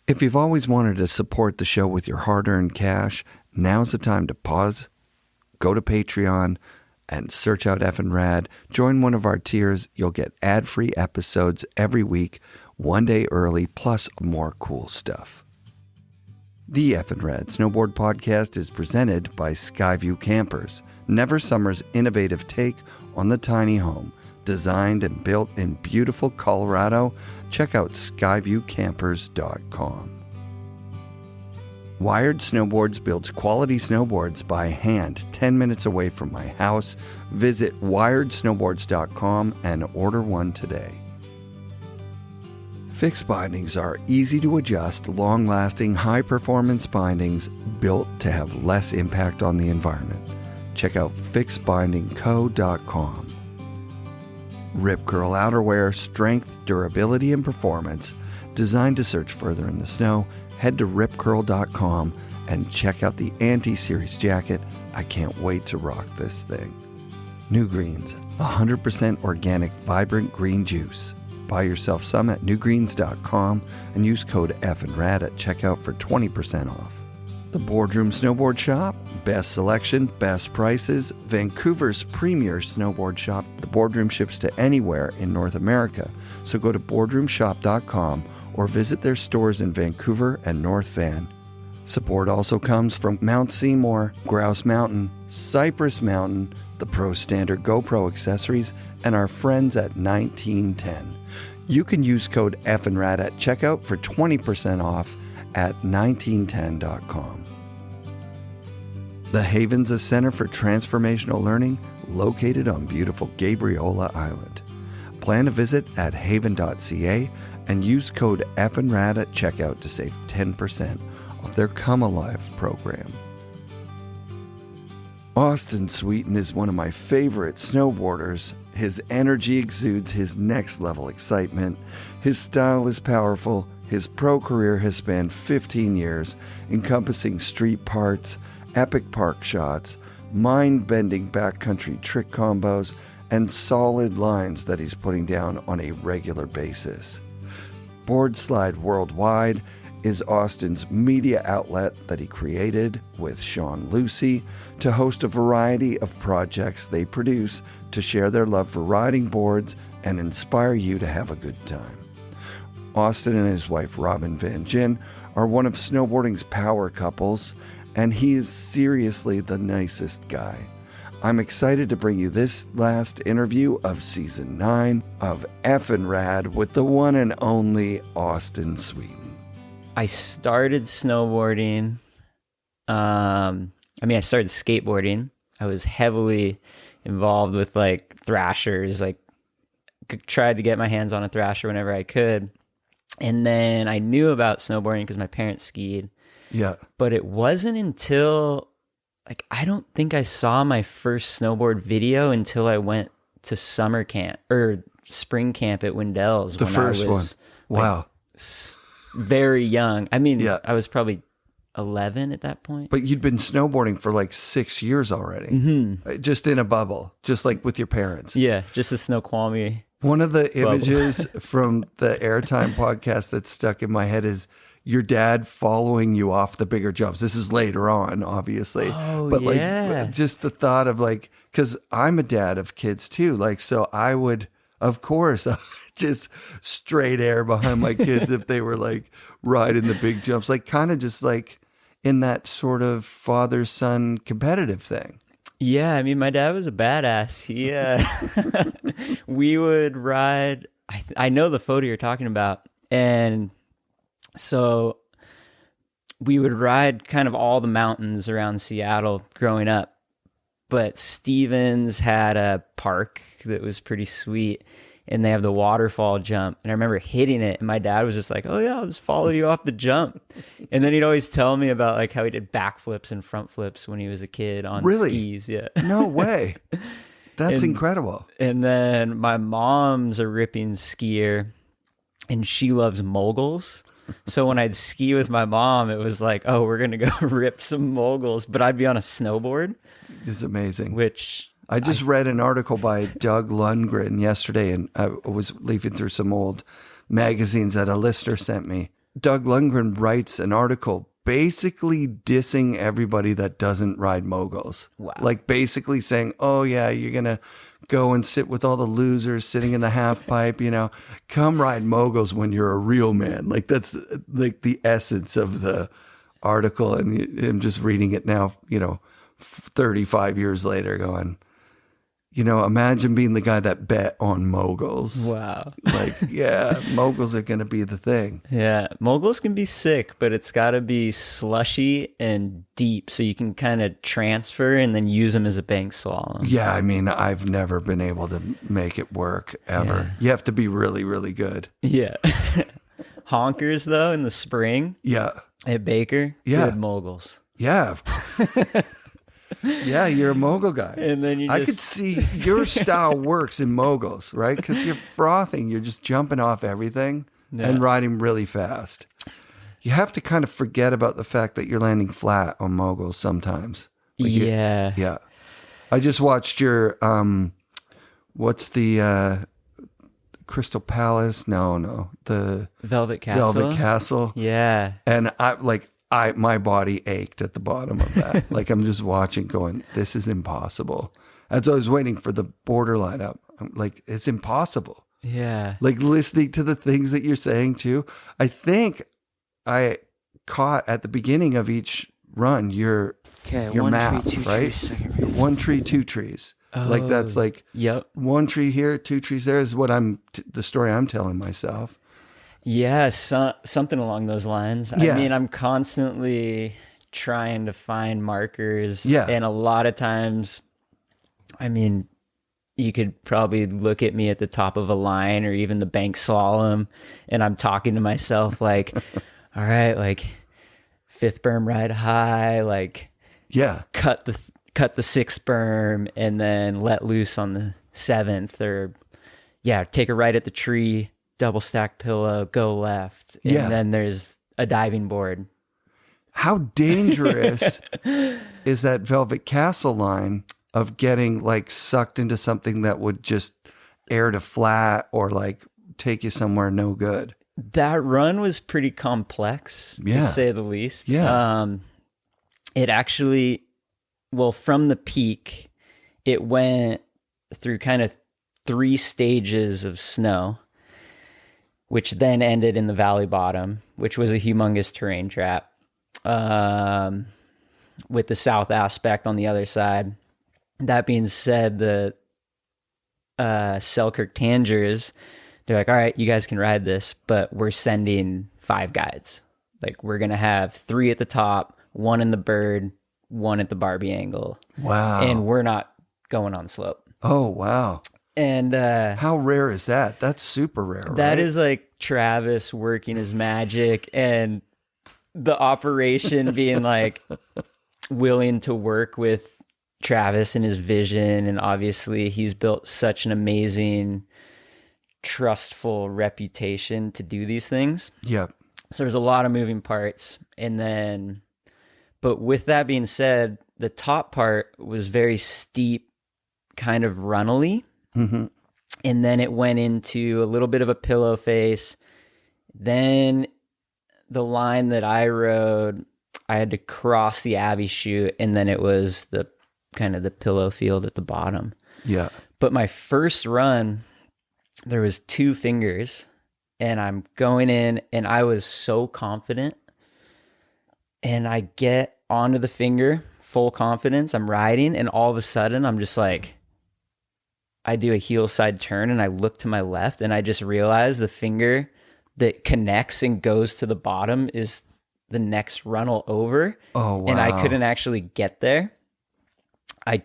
If you've always wanted to support the show with your hard-earned cash, now's the time to pause, go to Patreon, and search out FNRad. Join one of our tiers. You'll get ad-free episodes every week, one day early, plus more cool stuff. The FNRad Snowboard Podcast is presented by Skyview Campers, Never Summer's innovative take on the tiny home. Designed and built in beautiful Colorado. Check out skyviewcampers.com. Wired Snowboards builds quality snowboards by hand 10 minutes away from my house. Visit wiredsnowboards.com and order one today. Fixed bindings are easy to adjust, long-lasting, high-performance bindings built to have less impact on the environment. Check out fixedbindingco.com. Rip Curl Outerwear, strength, durability, and performance. Designed to search further in the snow, head to ripcurl.com and check out the Anti-Series jacket. I can't wait to rock this thing. NewGreens, 100% organic, vibrant green juice. Buy yourself some at newgreens.com and use code FNRad at checkout for 20% off. The Boardroom Snowboard Shop, best selection, best prices, Vancouver's premier snowboard shop. The Boardroom ships to anywhere in North America, so go to boardroomshop.com or visit their stores in Vancouver and North Van. Support also comes from Mount Seymour, Grouse Mountain, Cypress Mountain, the Pro Standard GoPro accessories, and our friends at 1910. You can use code FNRad at checkout for 20% off at 1910.com. The Haven's a center for transformational learning located on beautiful Gabriola Island. Plan a visit at haven.ca and use code FNRad at checkout to save 10% off their Come Alive program. Austen Sweetin is one of my favorite snowboarders. His energy exudes his next level excitement. His style is powerful. His pro career has spanned 15 years, encompassing street parts, epic park shots, mind-bending backcountry trick combos, and solid lines that he's putting down on a regular basis. Boardslide Worldwide is Austen's media outlet that he created with Sean Lucey to host a variety of projects they produce to share their love for riding boards and inspire you to have a good time. Austen and his wife Robin Van Gyn are one of snowboarding's power couples, and he is seriously the nicest guy. I'm excited to bring you this last interview of Season 9 of FNRad with the one and only Austen Sweetin. I started snowboarding. I started skateboarding. I was heavily involved with like thrashers, like tried to get my hands on a thrasher whenever I could. And then I knew about snowboarding because my parents skied. Yeah. But it wasn't until, like, I don't think I saw my first snowboard video until I went to summer camp or spring camp at Wendell's. The first one. Wow. Very young. I mean, yeah. I was probably 11 at that point. But you'd been snowboarding for like 6 years already. Mm-hmm. Just in a bubble, just like with your parents. Yeah, just a Snoqualmie. One of the images from the Airtime podcast that's stuck in my head is your dad following you off the bigger jumps. This is later on, obviously. Oh, but yeah. Like just the thought of like, because I'm a dad of kids too. Like, so I would, of course, just straight air behind my kids if they were like riding the big jumps, like kind of just like in that sort of father-son competitive thing. Yeah, I mean, my dad was a badass. He, we would ride. I know the photo you're talking about, and so we would ride kind of all the mountains around Seattle growing up. But Stevens had a park that was pretty sweet, and they have the waterfall jump. And I remember hitting it, and my dad was just like, "Oh yeah, I'll just follow you off the jump." And then he'd always tell me about like how he did backflips and front flips when he was a kid on skis. Yeah, no way. That's incredible. And then my mom's a ripping skier, and she loves moguls. So when I'd ski with my mom, it was like, oh, we're going to go rip some moguls, but I'd be on a snowboard. It's amazing. Which I just read an article by Doug Lundgren yesterday, and I was leafing through some old magazines that a listener sent me. Doug Lundgren writes an article basically dissing everybody that doesn't ride moguls. Wow. Like basically saying, oh yeah, you're going to go and sit with all the losers sitting in the half pipe, come ride moguls when you're a real man. Like that's like the essence of the article. And I'm just reading it now, 35 years later going, imagine being the guy that bet on moguls. Wow. Like, yeah, moguls are going to be the thing. Yeah, moguls can be sick, but it's got to be slushy and deep so you can kind of transfer and then use them as a bank slalom. Yeah, I mean, I've never been able to make it work ever. Yeah. You have to be really, really good. Yeah. Honkers, though, in the spring. Yeah. At Baker. Yeah. Good moguls. Yeah. Yeah, you're a mogul guy. And then I could see your style works in moguls, right? Because you're frothing. You're just jumping off everything and riding really fast. You have to kind of forget about the fact that you're landing flat on moguls sometimes. Like yeah. Yeah. I just watched your, what's the Crystal Palace? No. The Velvet Castle. Velvet Castle. Yeah. And my body ached at the bottom of that. Like I'm just watching going, this is impossible. As I was waiting for the border lineup, I'm like, it's impossible. Yeah. Like listening to the things that you're saying too. I think I caught at the beginning of each run your map, tree, two right? trees, second race. 1 tree, 2 trees. Like that's like Yep. 1 tree here, 2 trees there is what the story I'm telling myself. Yeah, something along those lines. Yeah. I mean, I'm constantly trying to find markers. Yeah. And a lot of times, I mean, you could probably look at me at the top of a line or even the bank slalom, and I'm talking to myself like, all right, like 5th berm ride high, like Yeah. cut the 6th berm and then let loose on the 7th, or take a right at the tree, double stack pillow, go left. And then there's a diving board. How dangerous is that Velvet Castle line of getting like sucked into something that would just air to flat or like take you somewhere no good? That run was pretty complex, to say the least. Yeah. It actually, from the peak, it went through kind of 3 stages of snow, which then ended in the valley bottom, which was a humongous terrain trap, with the south aspect on the other side. That being said, the Selkirk Tangers, they're like, all right, you guys can ride this, but we're sending 5 guides. Like, we're going to have 3 at the top, 1 in the bird, 1 at the Barbie angle. Wow. And we're not going on slope. Oh, wow. And how rare is that? That's super rare, that right? is like Travis working his magic and the operation being like willing to work with Travis and his vision. And obviously he's built such an amazing, trustful reputation to do these things. Yep. So there's a lot of moving parts. And then, but with that being said, the top part was very steep, kind of runnely. Mm-hmm. And then it went into a little bit of a pillow face. Then the line that I rode, I had to cross the Abbey chute, and then it was the kind of the pillow field at the bottom. Yeah. But my first run, there was 2 fingers, and I'm going in, and I was so confident. And I get onto the finger, full confidence, I'm riding, and all of a sudden I'm just like, I do a heel side turn and I look to my left and I just realize the finger that connects and goes to the bottom is the next runnel over. Oh, wow. And I couldn't actually get there. I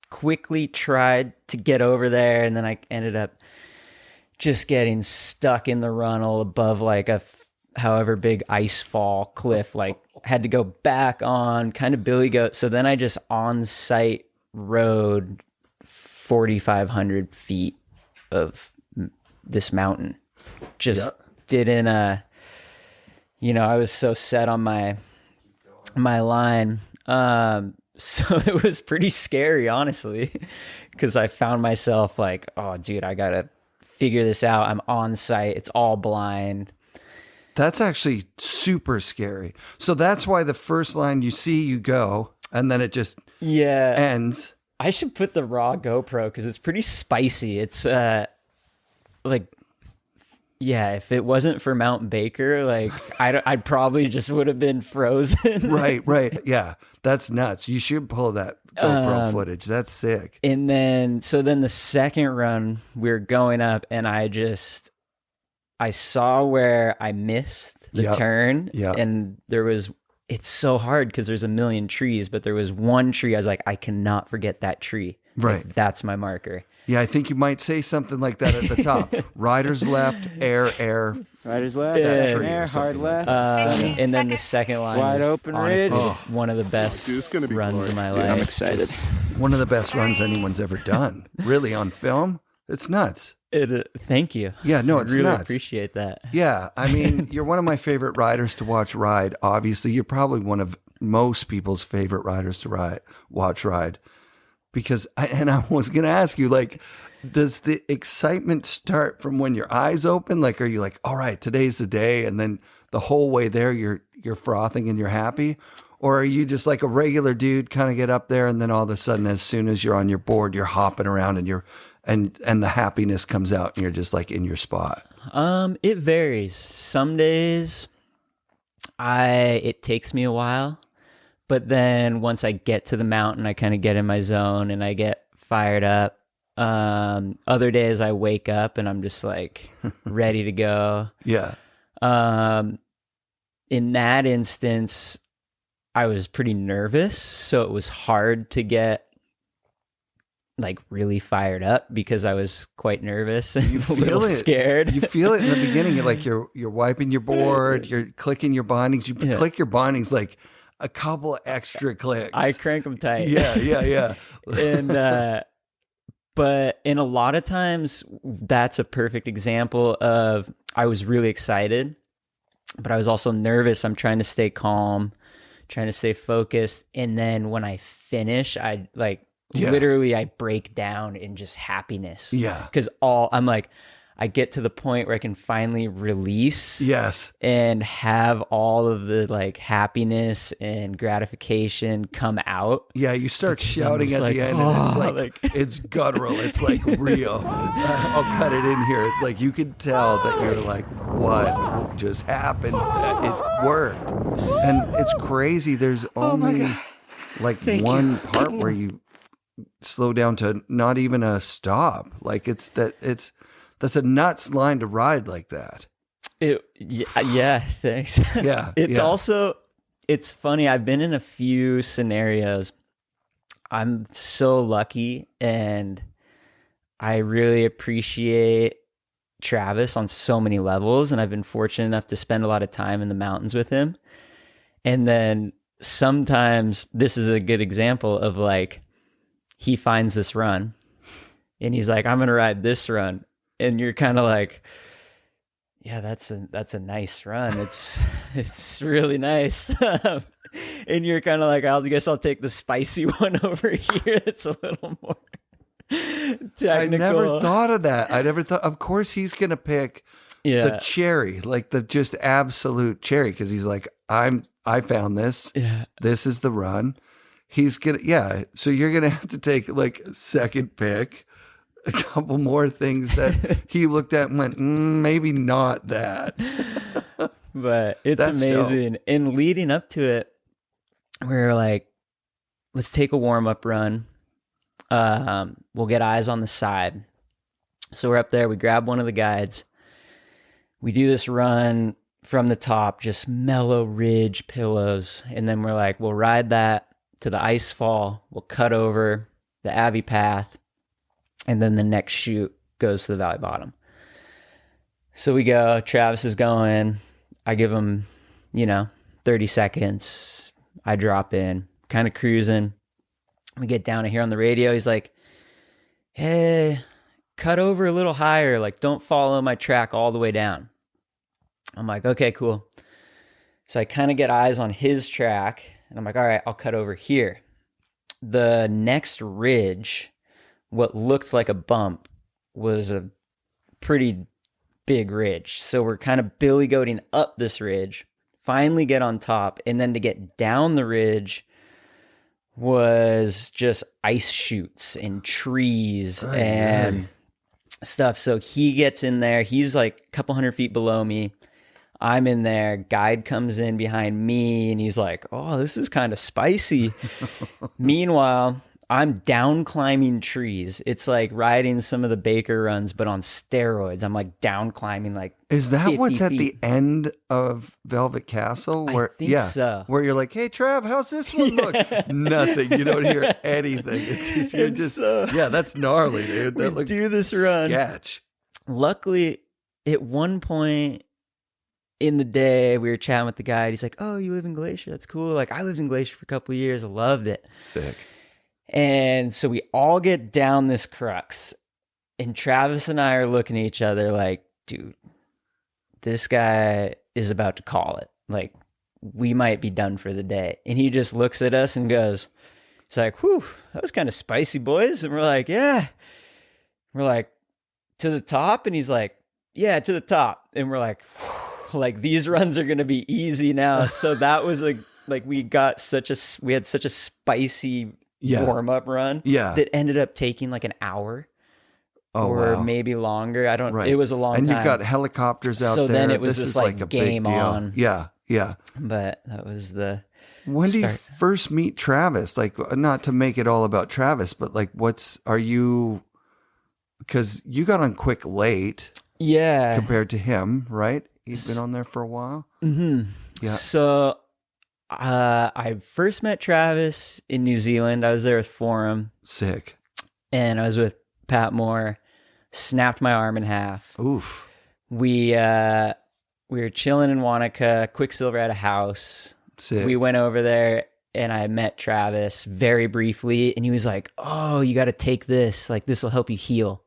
quickly tried to get over there, and then I ended up just getting stuck in the runnel above like a however big ice fall cliff, like had to go back on, kind of billy goat. So then I just on site rode 4,500 feet of this mountain. Just didn't, I was so set on my line. So it was pretty scary, honestly, because I found myself like, oh, dude, I got to figure this out. I'm on site. It's all blind. That's actually super scary. So that's why the first line you see, you go, and then it just ends. I should put the raw GoPro because it's pretty spicy. It's if it wasn't for Mount Baker, like I'd probably just would have been frozen. Right. Yeah, that's nuts. You should pull that GoPro footage. That's sick. And then the second run, we were going up, and I saw where I missed the turn, and it's so hard because there's a million trees, but there was one tree. I was like, I cannot forget that tree. Right. Like, that's my marker. Yeah, I think you might say something like that at the top. Riders left, air. Riders left, air, hard left. And then the second line wide was open honestly ridge. one of the best runs of my life. I'm excited. One of the best runs anyone's ever done. Really, on film? It's nuts. Thank you. Yeah, no, it's I really nuts. appreciate that. Yeah, I mean, you're one of my favorite riders to watch ride. Obviously, you're probably one of most people's favorite riders to watch ride. Because, I was going to ask you, like, does the excitement start from when your eyes open? Like, are you like, all right, today's the day, and then the whole way there, you're frothing and you're happy? Or are you just like a regular dude, kind of get up there, and then all of a sudden, as soon as you're on your board, you're hopping around and the happiness comes out, and you're just like in your spot? It varies. Some days, it takes me a while, but then once I get to the mountain, I kind of get in my zone and I get fired up. Other days I wake up and I'm just like ready to go. Yeah. In that instance, I was pretty nervous, so it was hard to get like really fired up because I was quite nervous and a little scared. You feel it in the beginning. Like you're wiping your board, you're clicking your bindings. You click your bindings like a couple of extra clicks. I crank them tight. Yeah. And a lot of times that's a perfect example of I was really excited, but I was also nervous. I'm trying to stay calm, trying to stay focused. And then when I finish, literally I break down in just happiness. Yeah. Because I'm like, I get to the point where I can finally release. Yes. And have all of the like happiness and gratification come out. Yeah, you start shouting at the end, and it's like it's guttural. It's like real. I'll cut it in here. It's like you can tell that you're like, what just happened? It worked. And it's crazy. There's only one part where you slow down to not even a stop. Like that's a nuts line to ride like that. Yeah, thanks. Yeah. It's funny. I've been in a few scenarios. I'm so lucky, and I really appreciate Travis on so many levels, and I've been fortunate enough to spend a lot of time in the mountains with him. And then sometimes this is a good example of like, he finds this run and he's like, I'm going to ride this run. And you're kind of like, yeah, that's a nice run. It's really nice. And you're kind of like, I guess I'll take the spicy one over here. It's a little more technical. I never thought of that. Of course he's going to pick the cherry, like the just absolute cherry. Cause he's like, I found this. Yeah. This is the run. He's gonna, so you're going to have to take like a second pick. A couple more things that he looked at and went, maybe not that. But it's amazing. Dope. And leading up to it, we were like, let's take a warm-up run. We'll get eyes on the side. So we're up there. We grab one of the guides. We do this run from the top, just mellow ridge pillows. And then we're like, we'll ride that to the ice fall. We'll cut over the Abbey Path. And then the next chute goes to the valley bottom. So we go, Travis is going, I give him, 30 seconds. I drop in, kind of cruising. We get down to here on the radio. He's like, hey, cut over a little higher. Like, don't follow my track all the way down. I'm like, okay, cool. So I kind of get eyes on his track. And I'm like, all right, I'll cut over here. The next ridge, what looked like a bump, was a pretty big ridge. So we're kind of billy goating up this ridge, finally get on top, and then to get down the ridge was just ice chutes and trees and stuff. So he gets in there. He's like a couple hundred feet below me. I'm in there. Guide comes in behind me and he's like, oh, this is kind of spicy. Meanwhile, I'm down climbing trees. It's like riding some of the Baker runs, but on steroids. I'm like down climbing like Is that 50 what's at feet. the end of Velvet Castle? Where, I think so. Where you're like, hey, Trav, how's this one look? Nothing. You don't hear anything. It's just, you're just that's gnarly, dude. That We do this run. Sketch. Luckily, at one point in the day, we were chatting with the guide. He's like, oh, you live in Glacier? That's cool. Like, I lived in Glacier for a couple of years. I loved it. Sick. And so we all get down this crux, and Travis and I are looking at each other like, dude, this guy is about to call it. Like, we might be done for the day. And he just looks at us and goes, he's like, whew, that was kind of spicy, boys. And we're like, yeah. We're like, to the top? And he's like, yeah, to the top. And we're like, whew, like, these runs are going to be easy now. So that was like we had such a spicy warm-up run that ended up taking like an hour or maybe longer. I don't it was a long time. And you've got helicopters out there. So then it was this just is like a game big deal. on. Yeah. But that was the When do you start. first meet Travis? Like, not to make it all about Travis, but like, because you got on quick late compared to him, right? He's been on there for a while. Mm-hmm. Yeah. So I first met Travis in New Zealand. I was there with Forum. Sick. And I was with Pat Moore. Snapped my arm in half. Oof. We were chilling in Wanaka. Quicksilver had a house. Sick. We went over there and I met Travis very briefly. And he was like, oh, you got to take this. Like, this will help you heal.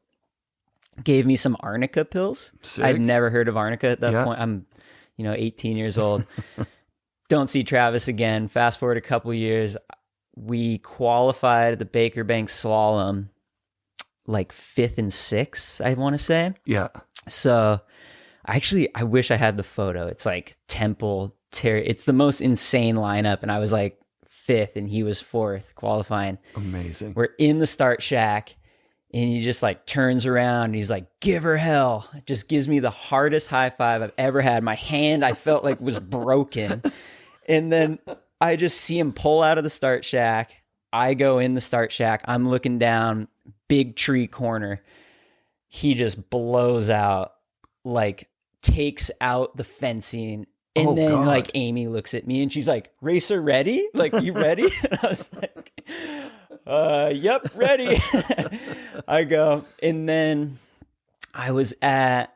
Gave me some arnica pills. Sick. I've never heard of arnica at that point. I'm, 18 years old. Don't see Travis again. Fast forward a couple years. We qualified at the Baker Bank Slalom like 5th and 6th, I want to say. Yeah. So I wish I had the photo. It's like Temple, Terry. It's the most insane lineup. And I was like 5th and he was 4th qualifying. Amazing. We're in the start shack and he just like turns around and he's like, give her hell. Just gives me the hardest high five I've ever had. My hand, I felt like was broken. And then I just see him pull out of the start shack. I go in the start shack. I'm looking down, big tree corner. He just blows out, like takes out the fencing. And then like Amy looks at me and she's like, racer ready? Like, you ready? And I was like, yep, ready. I go. And then I was at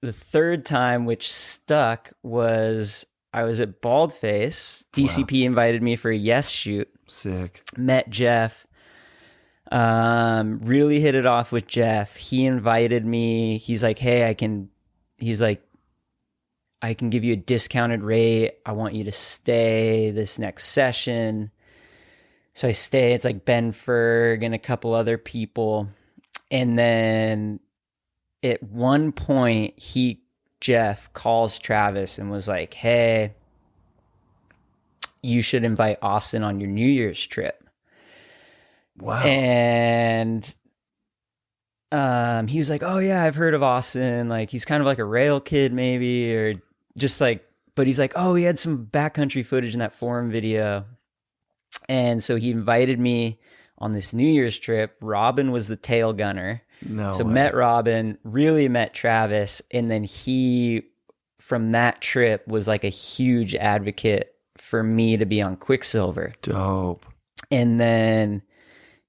the third time, which stuck, was I was at Baldface. DCP invited me for a yes shoot. Sick. Met Jeff. Really hit it off with Jeff. He invited me. He's like, hey, I can give you a discounted rate. I want you to stay this next session. So I stay. It's like Ben Ferg and a couple other people. And then at one point, Jeff calls Travis and was like, hey, you should invite Austen on your New Year's trip. Wow. And he was like, oh yeah, I've heard of Austen. Like, he's kind of like a rail kid maybe, or just like, but he's like, oh, he had some backcountry footage in that Forum video. And so he invited me on this New Year's trip. Robin was the tail gunner. So met Robin, really met Travis. And then he, from that trip, was like a huge advocate for me to be on Quicksilver. Dope. And then,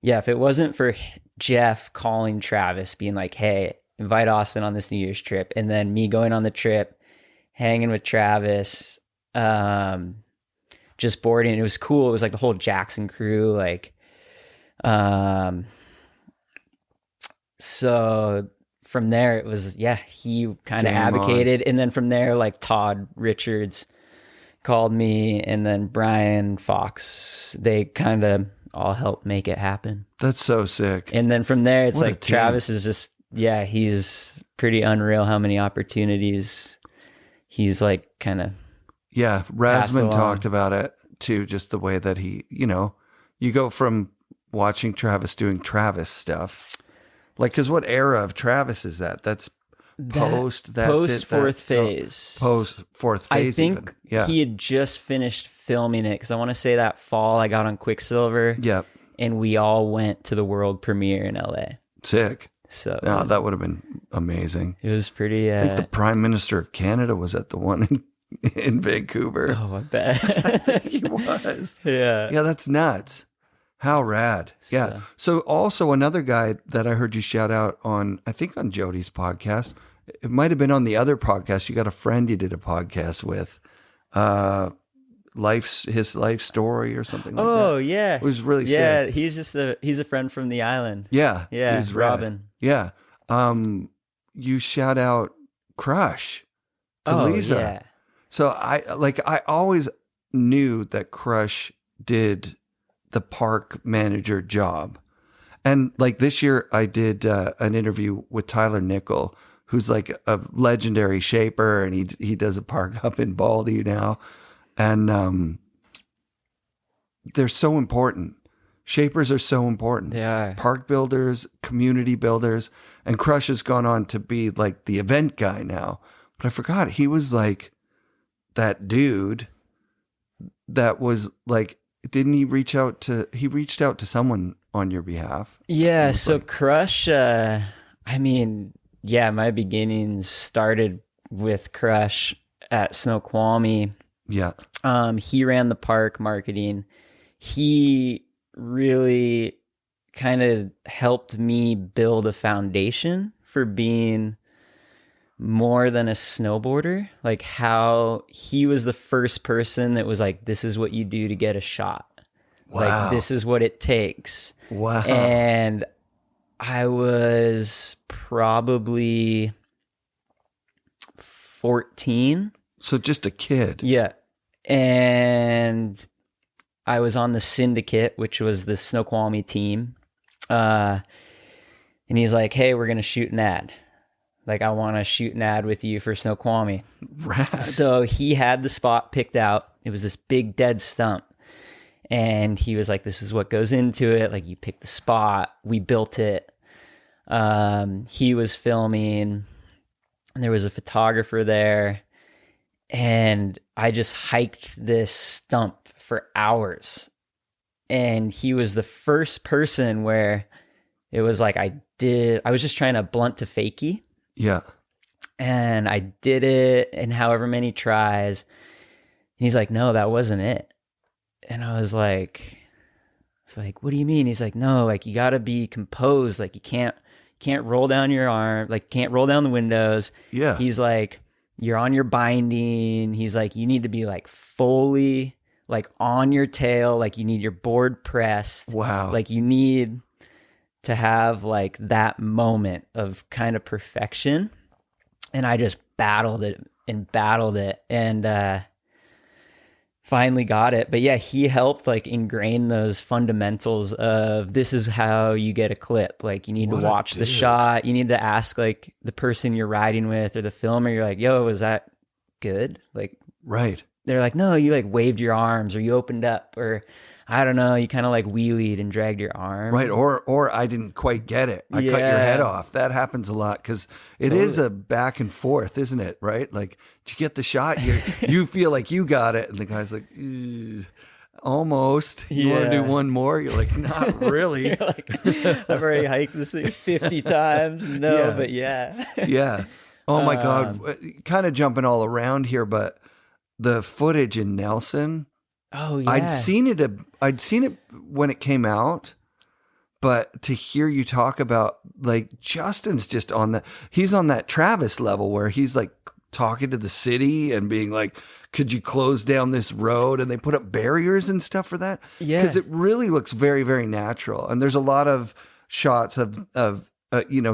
yeah, if it wasn't for Jeff calling Travis, being like, hey, invite Austen on this New Year's trip. And then me going on the trip, hanging with Travis, just boarding. It was cool. It was like the whole Jackson crew. Like, so from there it was, he kind of advocated. And then from there, like Todd Richards called me, and then Brian Fox, they kind of all helped make it happen. That's so sick. And then from there, it's What a like team. Travis is just, he's pretty unreal how many opportunities he's like kind of. Yeah, Rasmus talked about it too, just the way that he, you go from watching Travis doing Travis stuff. Like, because what era of Travis is that? That's post fourth phase. Post fourth phase. I think he had just finished filming it, because I want to say that fall I got on Quicksilver. Yep. And we all went to the world premiere in LA. Sick. So that would have been amazing. It was pretty. I think the Prime Minister of Canada was at the one in Vancouver. Oh, I bet. I think he was. Yeah. Yeah, that's nuts. How rad. Yeah. So also another guy that I heard you shout out on, I think on Jody's podcast. It might have been on the other podcast. You got a friend you did a podcast with. His life story or something like that. Oh, yeah. It was really sick. Yeah, he's a friend from the island. Yeah. Yeah, dude's Robin. Rad. Yeah. You shout out Crush. Kaliza. Oh, yeah. So I always knew that Crush did the park manager job. And like this year I did an interview with Tyler Nickel, who's like a legendary shaper, and he does a park up in Baldy now. And they're so important. Shapers are so important. They are. Park builders, community builders, and Crush has gone on to be like the event guy now. But I forgot he was like that dude that was like, didn't he reached out to someone on your behalf? Yeah. So like, Crush, my beginnings started with Crush at Snoqualmie. Yeah. He ran the park marketing. He really kind of helped me build a foundation for being more than a snowboarder. Like, how he was the first person that was like, this is what you do to get a shot. Wow. Like, this is what it takes. Wow. And I was probably 14. So just a kid. Yeah. And I was on the syndicate, which was the Snoqualmie team. And he's like, hey, we're going to shoot an ad. Like, I want to shoot an ad with you for Snoqualmie. Rad. So he had the spot picked out. It was this big dead stump. And he was like, this is what goes into it. Like, you pick the spot. We built it. He was filming. And there was a photographer there. And I just hiked this stump for hours. And he was the first person where it was like I was just trying to blunt to fakie. Yeah. And I did it in however many tries. And he's like, no, that wasn't it. And I was like, what do you mean? He's like, no, like, you got to be composed. Like, you can't roll down your arm. Like, can't roll down the windows. Yeah. He's like, you're on your binding. He's like, you need to be like fully like on your tail. Like, you need your board pressed. Wow. Like, you need to have like that moment of kind of perfection. And I just battled it and finally got it. But yeah, he helped like ingrain those fundamentals of, this is how you get a clip. Like, you need to watch the shot. You need to ask like the person you're riding with or the filmer. You're like, yo, was that good? Like, right. They're like, no, you like waved your arms, or you opened up, or I don't know, you kind of like wheelied and dragged your arm. Right. Or I didn't quite get it. I cut your head off. That happens a lot, because it is a back and forth, isn't it? Right. Like, did you get the shot? You feel like you got it. And the guy's like, almost. You want to do one more? You're like, not really. You're like, I've already hiked this thing 50 times. No, but yeah. Yeah. Oh my God. Kind of jumping all around here, but the footage in Nelson. Oh yeah. I'd seen it when it came out, but to hear you talk about, like, Justin's just he's on that Travis level where he's like talking to the city and being like, could you close down this road? And they put up barriers and stuff for that. Yeah. Because it really looks very, very natural. And there's a lot of shots of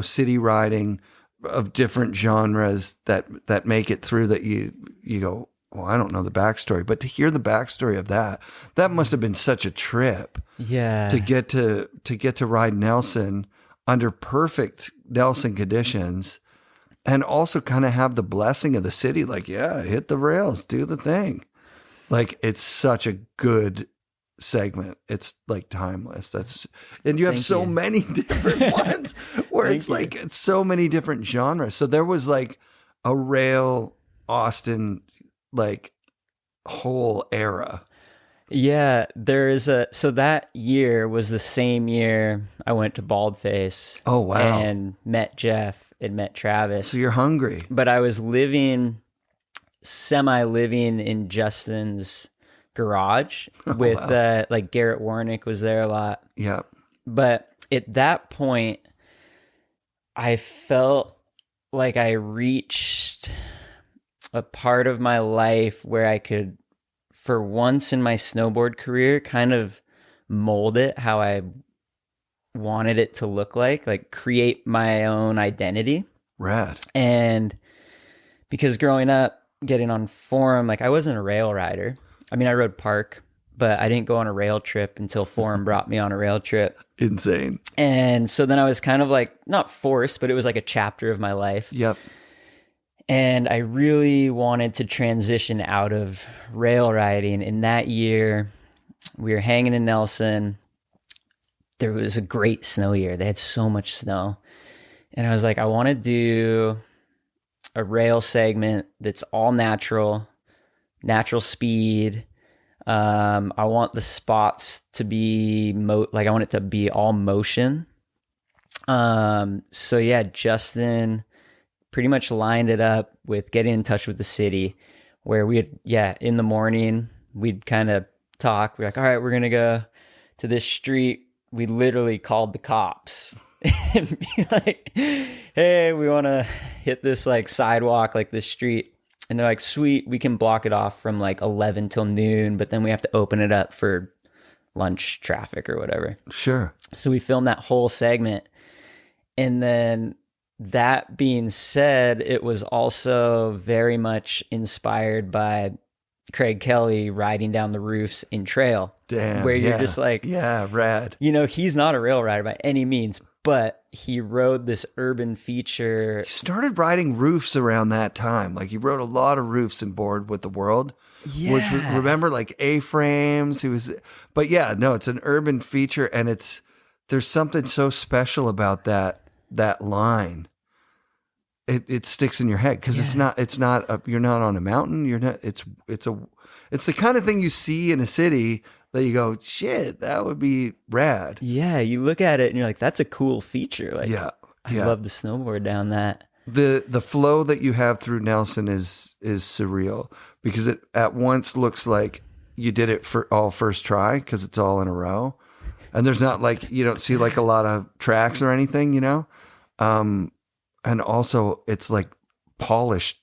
city riding of different genres that make it through, that you go, well, I don't know the backstory, but to hear the backstory of that must have been such a trip. Yeah. To get to ride Nelson under perfect Nelson conditions, and also kind of have the blessing of the city. Like, yeah, hit the rails, do the thing. Like, it's such a good segment. It's like timeless. And you have so many different ones where it's like, it's so many different genres. So there was like a rail Austen, like, whole era. Yeah, so that year was the same year I went to Baldface. Oh, wow. And met Jeff and met Travis. So you're hungry. But I was semi-living in Justin's garage with, like, Garrett Warnick was there a lot. Yeah. But at that point, I felt like I reached a part of my life where I could, for once in my snowboard career, kind of mold it how I wanted it to look like create my own identity. Rad. And because growing up, getting on Forum, like, I wasn't a rail rider. I mean, I rode park, but I didn't go on a rail trip until Forum brought me on a rail trip. Insane. And so then I was kind of like, not forced, but it was like a chapter of my life. Yep. And I really wanted to transition out of rail riding. And that year, we were hanging in Nelson. There was a great snow year. They had so much snow. And I was like, I want to do a rail segment that's all natural speed. I want the spots to be, I want it to be all motion. So yeah, Justin pretty much lined it up with getting in touch with the city, where in the morning, we'd kind of talk. We're like, all right, we're going to go to this street. We literally called the cops and be like, hey, we want to hit this like sidewalk, like this street. And they're like, sweet, we can block it off from like 11 till noon, but then we have to open it up for lunch traffic or whatever. Sure. So we filmed that whole segment. And then, that being said, it was also very much inspired by Craig Kelly riding down the roofs in trail. Damn. Where you're just like, yeah, rad. You know, he's not a rail rider by any means, but he rode this urban feature. He started riding roofs around that time. Like, he rode a lot of roofs in Board with the World. Yeah. Which was, remember, like A-frames. But yeah, no, it's an urban feature, and there's something so special about that line. It sticks in your head because you're not on a mountain. It's the kind of thing you see in a city that you go, shit, that would be rad. Yeah. You look at it and you're like, that's a cool feature. Like, yeah. I love the snowboard down that. The flow that you have through Nelson is surreal, because it at once looks like you did it for all first try, because it's all in a row. And there's not like, you don't see like a lot of tracks or anything, you know? And also it's like polished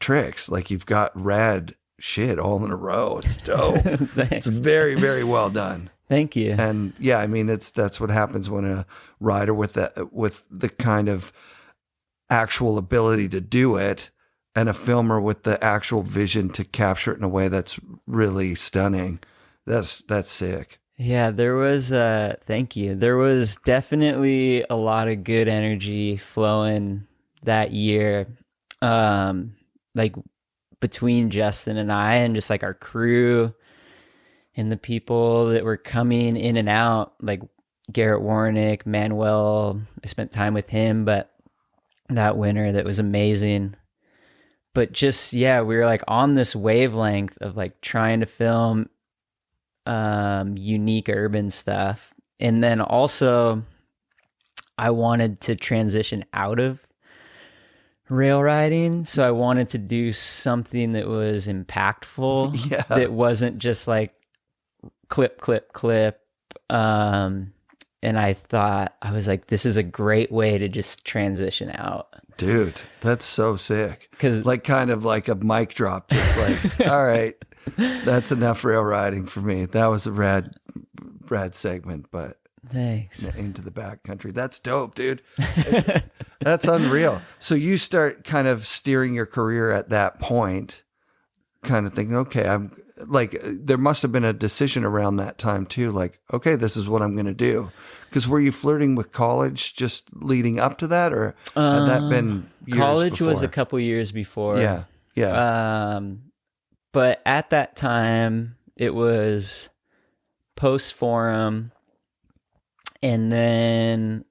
tricks. Like, you've got rad shit all in a row. It's dope. It's very, very well done. Thank you. And yeah, I mean, that's what happens when a rider with the kind of actual ability to do it, and a filmer with the actual vision to capture it in a way that's really stunning. That's sick. Yeah, there was, thank you. There was definitely a lot of good energy flowing that year. Like, between Justin and I, and just like our crew and the people that were coming in and out, like Garrett Warnick, Manuel. I spent time with him, but that winter, that was amazing. But just, yeah, we were like on this wavelength of like trying to film unique urban stuff. And then also I wanted to transition out of rail riding. So I wanted to do something that was impactful. Yeah. That wasn't just like clip. And I thought, I was like, this is a great way to just transition out. Dude, that's so sick. 'Cause, like, kind of like a mic drop, just like, all right, that's enough rail riding for me. That was a rad segment, but thanks. Into the backcountry. That's dope, dude. That's unreal. So you start kind of steering your career at that point, kind of thinking, okay, like there must have been a decision around that time too. Like, okay, this is what I'm going to do. Because were you flirting with college just leading up to that, or had that been years college before? was a couple years before. Yeah. But at that time, it was post forum, and then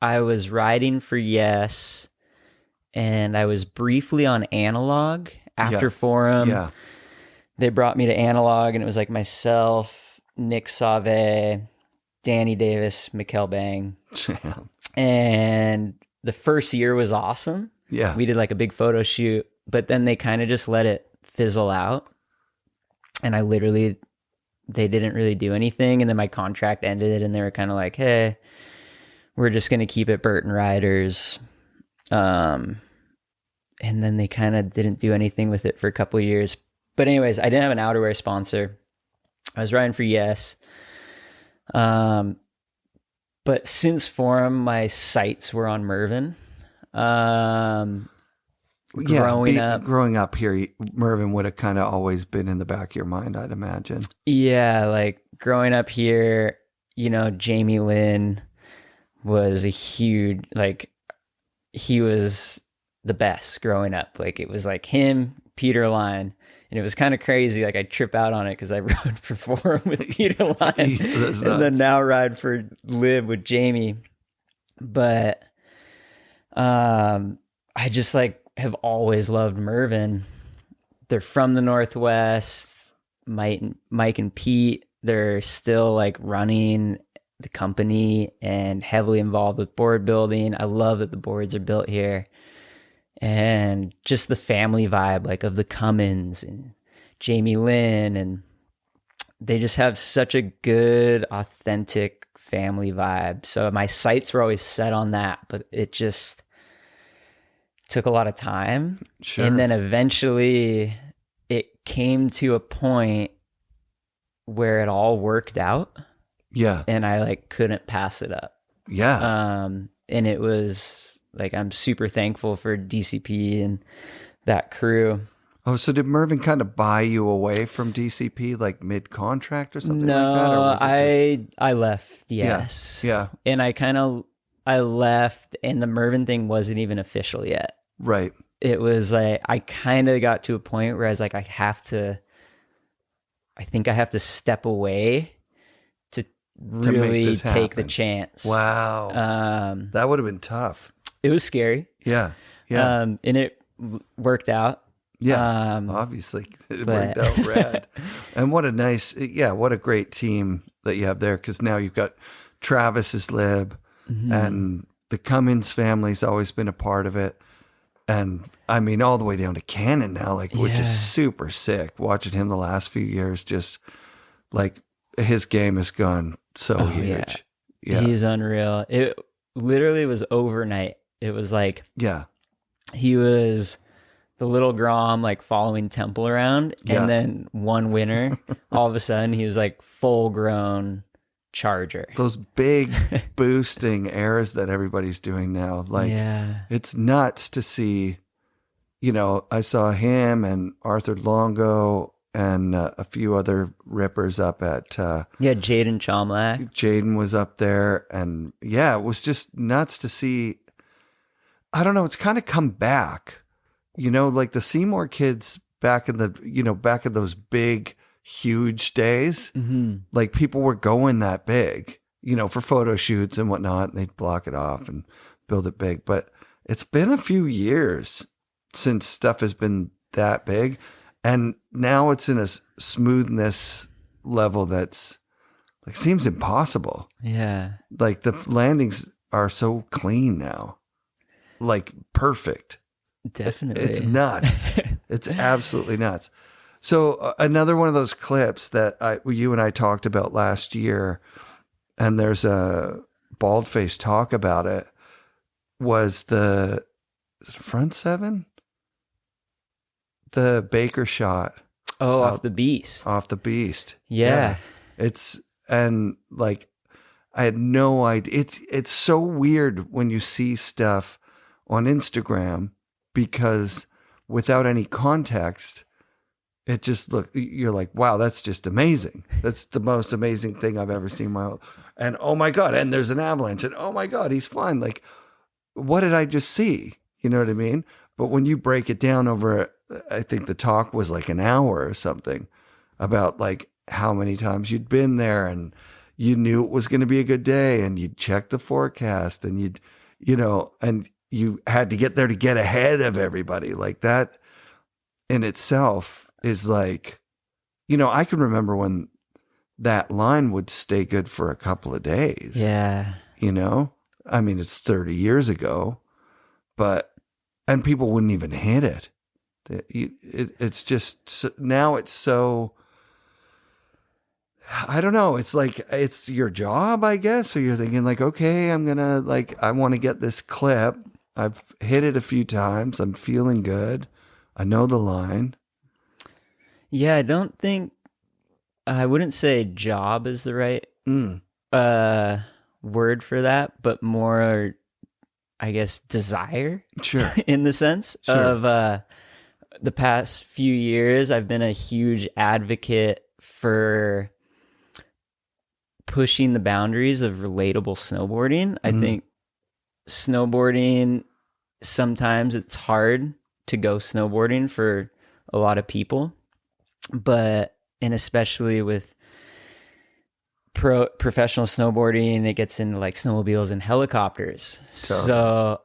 I was riding for Yes, and I was briefly on Analog after forum. Yeah. They brought me to Analog, and it was like myself, Nick Sauve, Danny Davis, Mikkel Bang. And the first year was awesome. Yeah. We did like a big photo shoot, but then they kind of just let it fizzle out. And they didn't really do anything. And then my contract ended, and they were kind of like, hey, we're just going to keep it Burton Riders. And then they kind of didn't do anything with it for a couple of years. But anyways, I didn't have an outerwear sponsor. I was riding for Yes. But since forum, my sights were on Mervyn. Growing up here, Mervyn would have kind of always been in the back of your mind, I'd imagine. Yeah, like growing up here, Jamie Lynn was a huge, like, he was the best growing up. Like, it was like him, Peter Line. And it was kind of crazy. Like, I trip out on it because I rode for forum with Peter Line, and then now ride for Lib with Jamie. But I just like have always loved Mervyn. They're from the Northwest. Mike and Pete, they're still like running the company and heavily involved with board building. I love that the boards are built here. And just the family vibe, like of the Cummins and Jamie Lynn, and they just have such a good, authentic family vibe. So my sights were always set on that, but it just took a lot of time. Sure. And then eventually it came to a point where it all worked out. Yeah. And I like couldn't pass it up. Yeah. And it was like, I'm super thankful for DCP and that crew. Oh, so did Mervyn kind of buy you away from DCP, like mid-contract or something No, like that? Or was it I left, yes. Yeah. And I left, and the Mervyn thing wasn't even official yet. Right. It was like, I kind of got to a point where I was like, I think I have to step away to really take the chance. Wow. That would have been tough. It was scary. Yeah. Yeah. And it worked out. Yeah. Obviously it worked out rad. And what a great team that you have there. Cause now you've got Travis's Lib, and the Cummins family's always been a part of it. And I mean, all the way down to Cannon now, like, which is super sick. Watching him the last few years, just like his game has gone so huge. Yeah. He's unreal. It literally was overnight. It was like, he was the little Grom, like following Temple around. And then one winter, all of a sudden he was like full grown Charger. Those big boosting airs that everybody's doing now. Like, it's nuts to see, I saw him and Arthur Longo and a few other rippers up at Jaden Chomlak. Jaden was up there, and it was just nuts to see. I don't know, it's kind of come back, like the Seymour kids back in those big, huge days. Like, people were going that big, for photo shoots and whatnot, and they'd block it off and build it big. But it's been a few years since stuff has been that big. And now it's in a smoothness level that's like, seems impossible. Yeah. Like, the landings are so clean now. Like, perfect. Definitely. It's nuts. It's absolutely nuts. So another one of those clips that you and I talked about last year, and there's a Baldface talk about it, was the front seven? The Baker shot. Oh, off the Beast. Off the Beast. Yeah. And like, I had no idea. It's so weird when you see stuff on Instagram, because without any context, it just you're like, wow, that's just amazing. That's the most amazing thing I've ever seen and oh my God, and there's an avalanche, and oh my God, he's fine. Like, what did I just see? You know what I mean? But when you break it down over, I think the talk was like an hour or something about like how many times you'd been there and you knew it was going to be a good day and you'd check the forecast and and you had to get there to get ahead of everybody. Like that in itself is like, I can remember when that line would stay good for a couple of days. Yeah. I mean, it's 30 years ago, and people wouldn't even hit it. It's just, now it's so, I don't know. It's like, it's your job, I guess. So you're thinking like, okay, I'm going to I want to get this clip. I've hit it a few times. I'm feeling good. I know the line. Yeah. I wouldn't say job is the right word for that, but more, I guess, desire. Sure. In the sense of the past few years, I've been a huge advocate for pushing the boundaries of relatable snowboarding. I think snowboarding, sometimes it's hard to go snowboarding for a lot of people, and especially with professional snowboarding, it gets into like snowmobiles and helicopters. Totally. So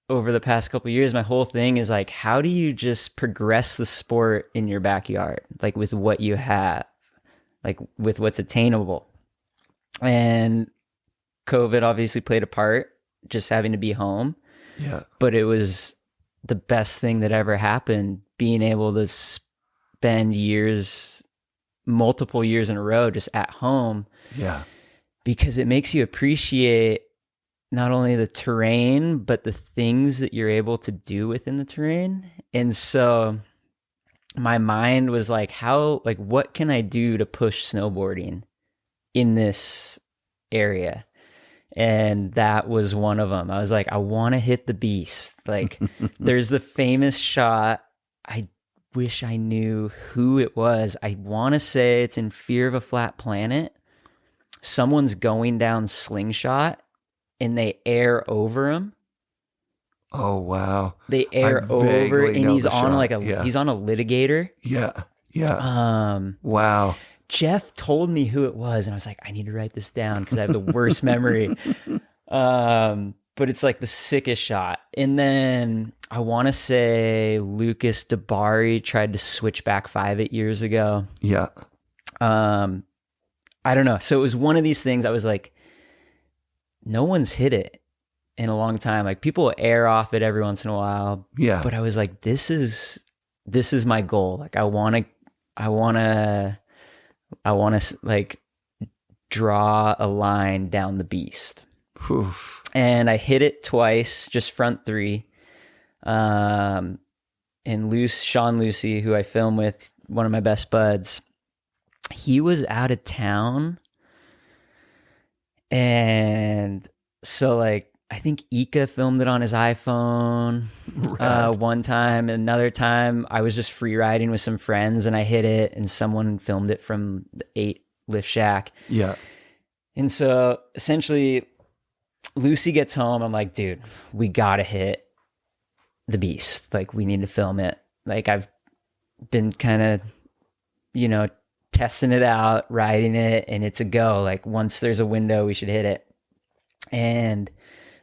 over the past couple of years, my whole thing is like, how do you just progress the sport in your backyard? Like with what you have, like with what's attainable. And COVID obviously played a part, just having to be home. Yeah. But it was the best thing that ever happened, being able to spend multiple years in a row just at home. Yeah. Because it makes you appreciate not only the terrain, but the things that you're able to do within the terrain. And so my mind was like, what can I do to push snowboarding in this area? And that was one of them. I was like, I want to hit the beast. Like there's the famous shot. I wish I knew who it was. I want to say it's in Fear of a Flat Planet. Someone's going down Slingshot and they air over him. Oh, wow. They air over and he's on he's on a litigator. Yeah. Yeah. Wow. Jeff told me who it was and I was like, I need to write this down because I have the worst memory. But it's like the sickest shot. And then I want to say Lucas DeBari tried to switch back 5 years ago. Yeah. I don't know. So it was one of these things I was like, no one's hit it in a long time. Like people air off it every once in a while. Yeah. But I was like, this is my goal. Like I want to like draw a line down the beast. Oof. And I hit it twice, just front three. And Sean Lucey, who I film with, one of my best buds, he was out of town. And so like, I think Ika filmed it on his iPhone one time. Another time I was just free riding with some friends and I hit it and someone filmed it from the 8 Lift Shack. Yeah. And so essentially Lucy gets home. I'm like, dude, we got to hit the beast. Like we need to film it. Like I've been kind of, testing it out, riding it, and it's a go. Like once there's a window, we should hit it. And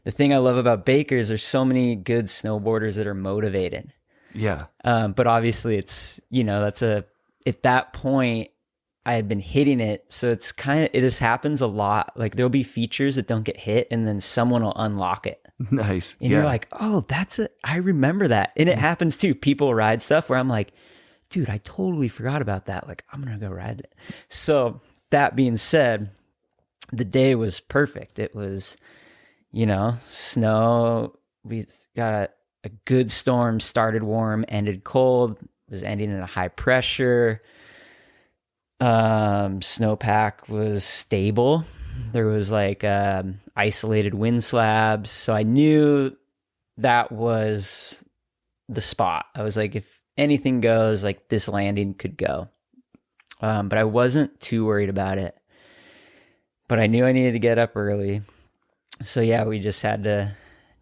the thing I love about Baker's, there's so many good snowboarders that are motivated. Yeah. But obviously it's, at that point I had been hitting it. So it's this happens a lot. Like there'll be features that don't get hit and then someone will unlock it. Nice. And you're like, oh, I remember that. And it happens too. People ride stuff where I'm like, dude, I totally forgot about that. Like I'm going to go ride it. So that being said, the day was perfect. It was, snow. We got a good storm, started warm, ended cold, was ending in a high pressure. Snowpack was stable. There was like isolated wind slabs. So I knew that was the spot. I was like, anything goes, like this landing could go. But I wasn't too worried about it. But I knew I needed to get up early. So yeah, we just had to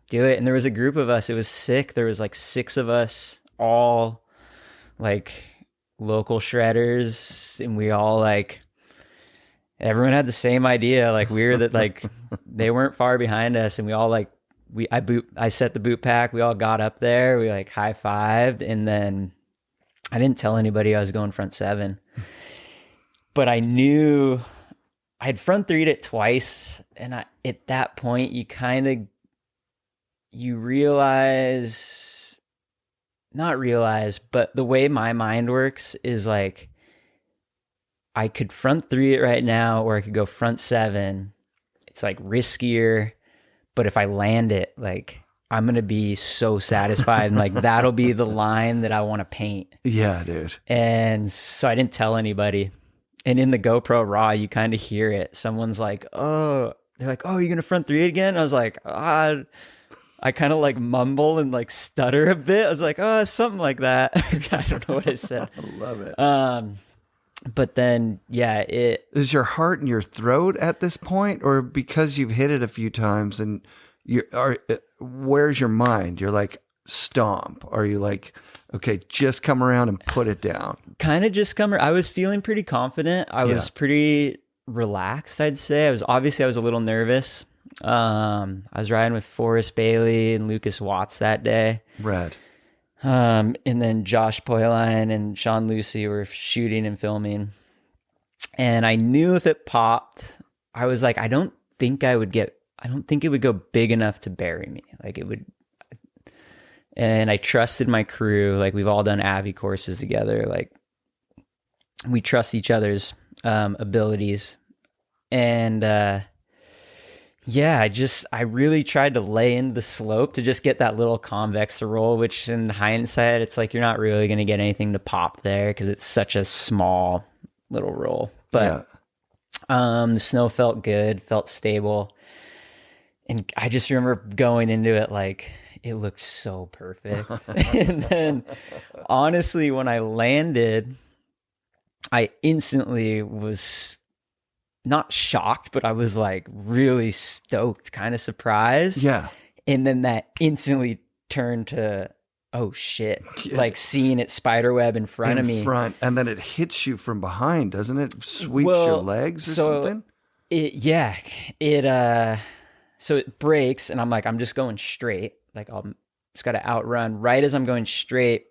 do it. And there was a group of us. It was sick. There was like 6 of us, all like local shredders. And we all like, everyone had the same idea. Like we were that like, they weren't far behind us. And we all like, I set the boot pack. We all got up there. We like high-fived. And then I didn't tell anybody I was going front 7. But I knew I had front 3'd it twice, and at that point you realize, not realize, but the way my mind works is like I could front 3 it right now, or I could go front 7. It's like riskier, but if I land it, like I'm gonna be so satisfied, and like that'll be the line that I want to paint. Yeah, dude. And so I didn't tell anybody. And in the GoPro Raw, you kind of hear it. Someone's like, oh, they're like, oh, you're going to front 3 it again? I was like, I kind of like mumble and like stutter a bit. I was like, oh, something like that. I don't know what I said. I love it. But then, yeah, Is your heart in your throat at this point? Or because you've hit it a few times and where's your mind? You're like, stomp. Are you like, okay, just come around and put it down? Kind of just I was feeling pretty confident. I was pretty relaxed, I'd say. I was a little nervous. I was riding with Forrest Bailey and Lucas Watts that day. Rad. And then Josh Poyline and Sean Lucey were shooting and filming. And I knew if it popped, I was like, I don't think it would go big enough to bury me. Like it would. And I trusted my crew. Like we've all done Avi courses together. Like we trust each other's abilities. And yeah, I really tried to lay into the slope to just get that little convex to roll, which in hindsight, it's like you're not really going to get anything to pop there because it's such a small little roll. But the snow felt good, felt stable. And I just remember going into it like, it looked so perfect. And then honestly, when I landed, I instantly was not shocked, but I was like really stoked, kind of surprised. Yeah. And then that instantly turned to, oh shit, like seeing it spiderweb in front of me. And then it hits you from behind, doesn't it? Sweeps your legs or something? So it breaks and I'm like, I'm just going straight. Like I'm just got to outrun. Right as I'm going straight,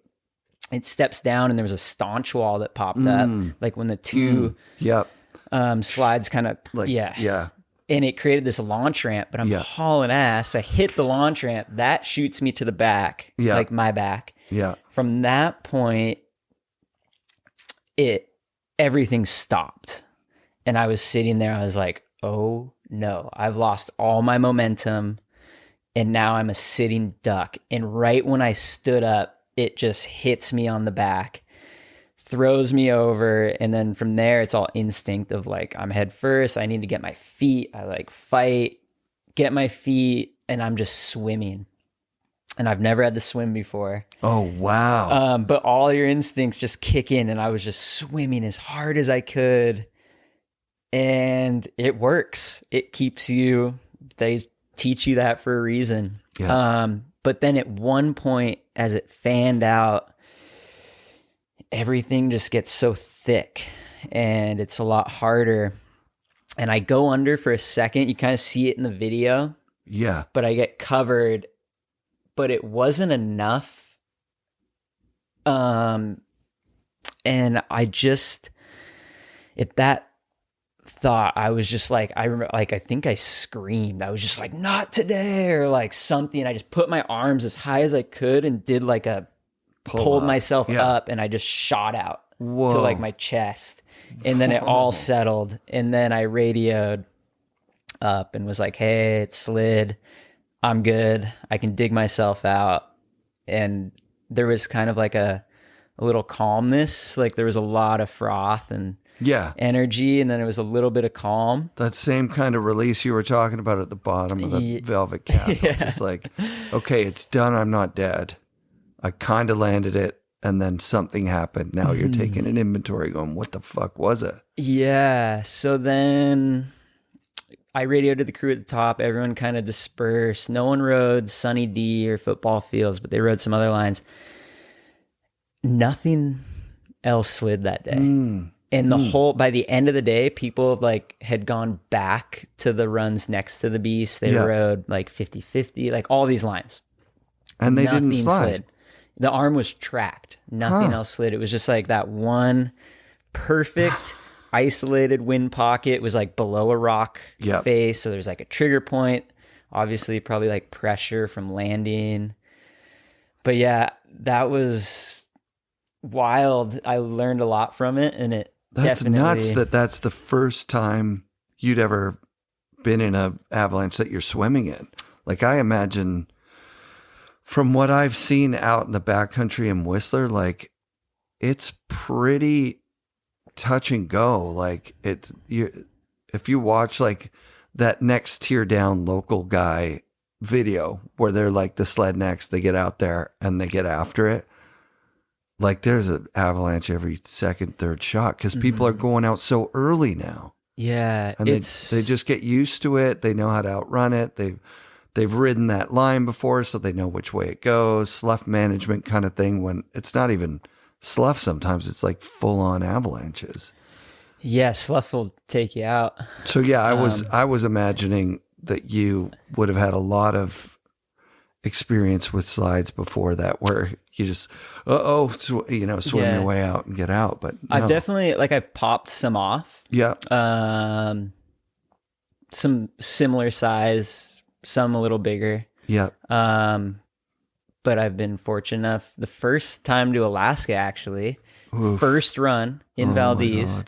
it steps down and there was a staunch wall that popped up. Like when the two slides kind of, yeah. And it created this launch ramp, but I'm hauling ass. I hit the launch ramp. That shoots me to the back, like my back. Yeah. From that point, everything stopped. And I was sitting there. I was like, oh no, I've lost all my momentum. And now I'm a sitting duck. And right when I stood up, it just hits me on the back, throws me over. And then from there, it's all instinct of like, I'm head first. I need to get my feet. I like fight, get my feet, and I'm just swimming. And I've never had to swim before. Oh, wow. But all your instincts just kick in. And I was just swimming as hard as I could. And it works. It keeps you, they teach you that for a reason. Yeah. But then at one point, as it fanned out, everything just gets so thick and it's a lot harder. And I go under for a second. You kind of see it in the video. Yeah. But I get covered, but it wasn't enough. And I just, at that thought, I was just like, I remember, like, I think I screamed. I was just like, not today, or like something. I just put my arms as high as I could and did like a pulled myself up, and I just shot out to like my chest. And then it all settled. And then I radioed up and was like, hey, it slid. I'm good. I can dig myself out. And there was kind of like a little calmness. Like there was a lot of froth and energy, and then it was a little bit of calm. That same kind of release you were talking about at the bottom of the Velvet Castle. Just like, okay, it's done. I'm not dead. I kind of landed it. and then something happened. Now you're taking an inventory going, what the fuck was it? Yeah. So then I radioed to the crew at the top. Everyone kind of dispersed. No one rode Sunny D or football fields, but they rode some other lines. Nothing else slid that day. And the whole, by the end of the day, people like had gone back to the runs next to the Beast. They rode like 50-50, like all these lines. And they Nothing didn't slide. slid. The arm was tracked. Nothing else slid. It was just like that one perfect isolated wind pocket was like below a rock face. So there's like a trigger point, obviously probably like pressure from landing. But yeah, that was wild. I learned a lot from it, and That's nuts that's the first time you'd ever been in a avalanche that you're swimming in. Like, I imagine from what I've seen out in the backcountry in Whistler, like, it's pretty touch and go. Like, if you watch like that next tier down local guy video where they're like the sled next, they get out there and they get after it. Like, there's an avalanche every second, third shot because people are going out so early now. Yeah, and they just get used to it. They know how to outrun it. They've ridden that line before, so they know which way it goes. Slough management kind of thing. When it's not even slough, sometimes it's like full on avalanches. Yeah, slough will take you out. So yeah, I was imagining that you would have had a lot of experience with slides before that, where you just swim your way out and get out. But no. I've definitely I've popped some off. Yeah. Some similar size, some a little bigger. Yeah. But I've been fortunate enough. The first time to Alaska, actually, first run in Valdez,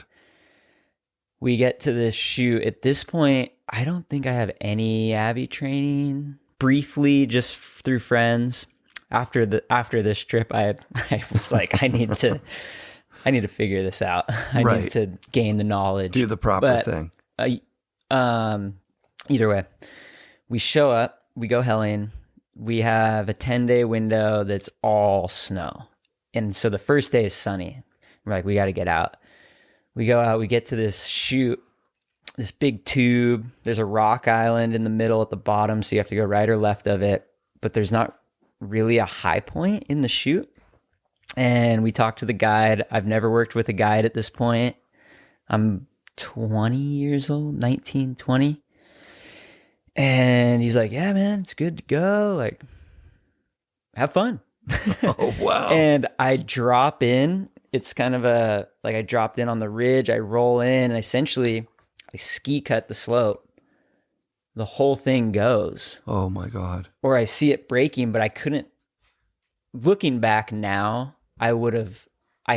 we get to this chute. At this point, I don't think I have any Abby training. Briefly, just through friends. After this trip, I was like, I need to figure this out. I need to gain the knowledge, do the proper thing. Either way, we show up, we go Heliing. We have a 10-day window that's all snow, and so the first day is sunny. We're like, we got to get out. We go out. We get to this chute. This big tube. There's a rock island in the middle at the bottom, so you have to go right or left of it. But there's not really a high point in the chute. And we talked to the guide. I've never worked with a guide at this point. I'm 20 years old, 19, 20. And he's like, yeah, man, it's good to go. Like, have fun. Oh, wow. And I drop in. It's kind of I dropped in on the ridge. I roll in, and essentially I ski cut the slope. The whole thing goes. Oh my God. Or I see it breaking, but I couldn't. Looking back now, I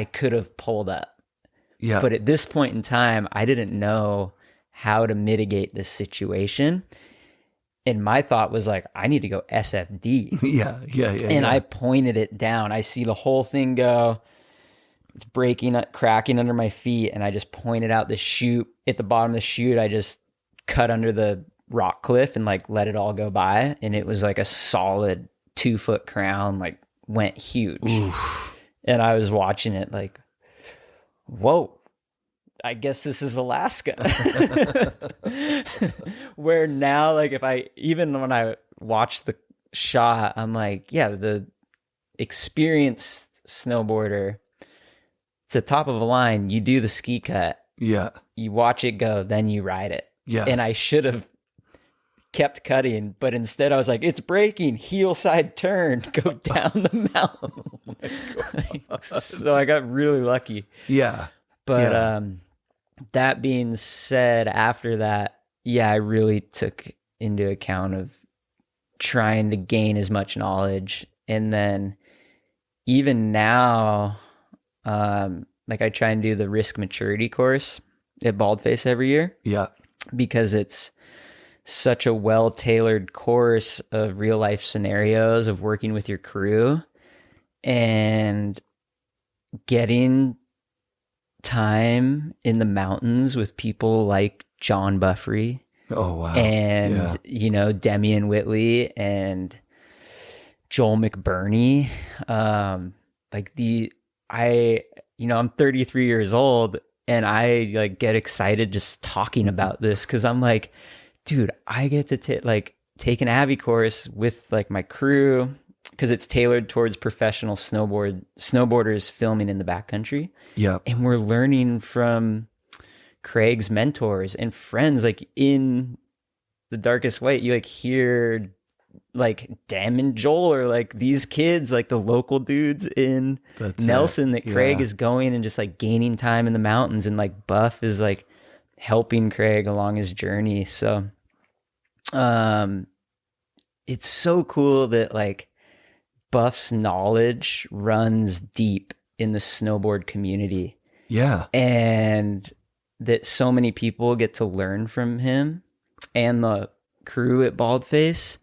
could have pulled up. Yeah. But at this point in time, I didn't know how to mitigate this situation. And my thought was like, I need to go SFD. Yeah. And I pointed it down. I see the whole thing go. It's breaking, cracking under my feet. And I just pointed out the chute. At the bottom of the chute, I just cut under the rock cliff and let it all go by. And it was like a solid 2-foot crown, went huge. Oof. And I was watching it like, whoa, I guess this is Alaska. Where now, even when I watch the shot, I'm like, yeah, the experienced snowboarder, it's the top of a line. You do the ski cut. Yeah. You watch it go, then you ride it. Yeah. And I should have kept cutting, but instead I was like, it's breaking, heel side turn, go down the mountain. So I got really lucky. Yeah. But that being said, after that, I really took into account of trying to gain as much knowledge. And then even now, I try and do the risk maturity course at Baldface every year. Yeah. Because it's such a well-tailored course of real life scenarios of working with your crew and getting time in the mountains with people like John Buffrey. Oh, wow. And, Demian Whitley and Joel McBurney. like I'm 33 years old, and I like get excited just talking about this, because I'm like, dude, I get to take an Abbey course with like my crew, because it's tailored towards professional snowboarders filming in the backcountry. Yeah. And we're learning from Craig's mentors and friends. Like in The Darkest White, you like hear like Dem and Joel, or like these kids, like the local dudes in Nelson that Craig is going and just like gaining time in the mountains, and like Buff is like helping Craig along his journey. So it's so cool that like Buff's knowledge runs deep in the snowboard community. Yeah. And that so many people get to learn from him and the crew at Baldface.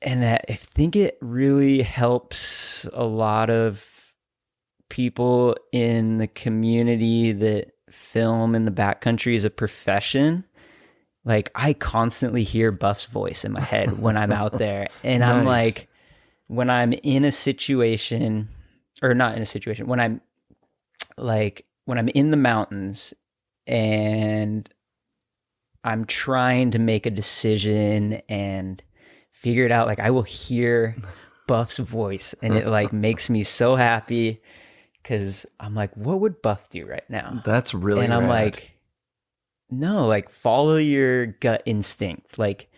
And that I think it really helps a lot of people in the community that film in the backcountry as a profession. Like, I constantly hear Buff's voice in my head when I'm out there. And Nice. I'm like, when I'm in a situation, or not in a situation, when I'm in the mountains and I'm trying to make a decision and figure it out, like I will hear Buff's voice, and it like makes me so happy, because I'm like, what would Buff do right now? That's really And I'm rad. like, no, like follow your gut instinct. Like,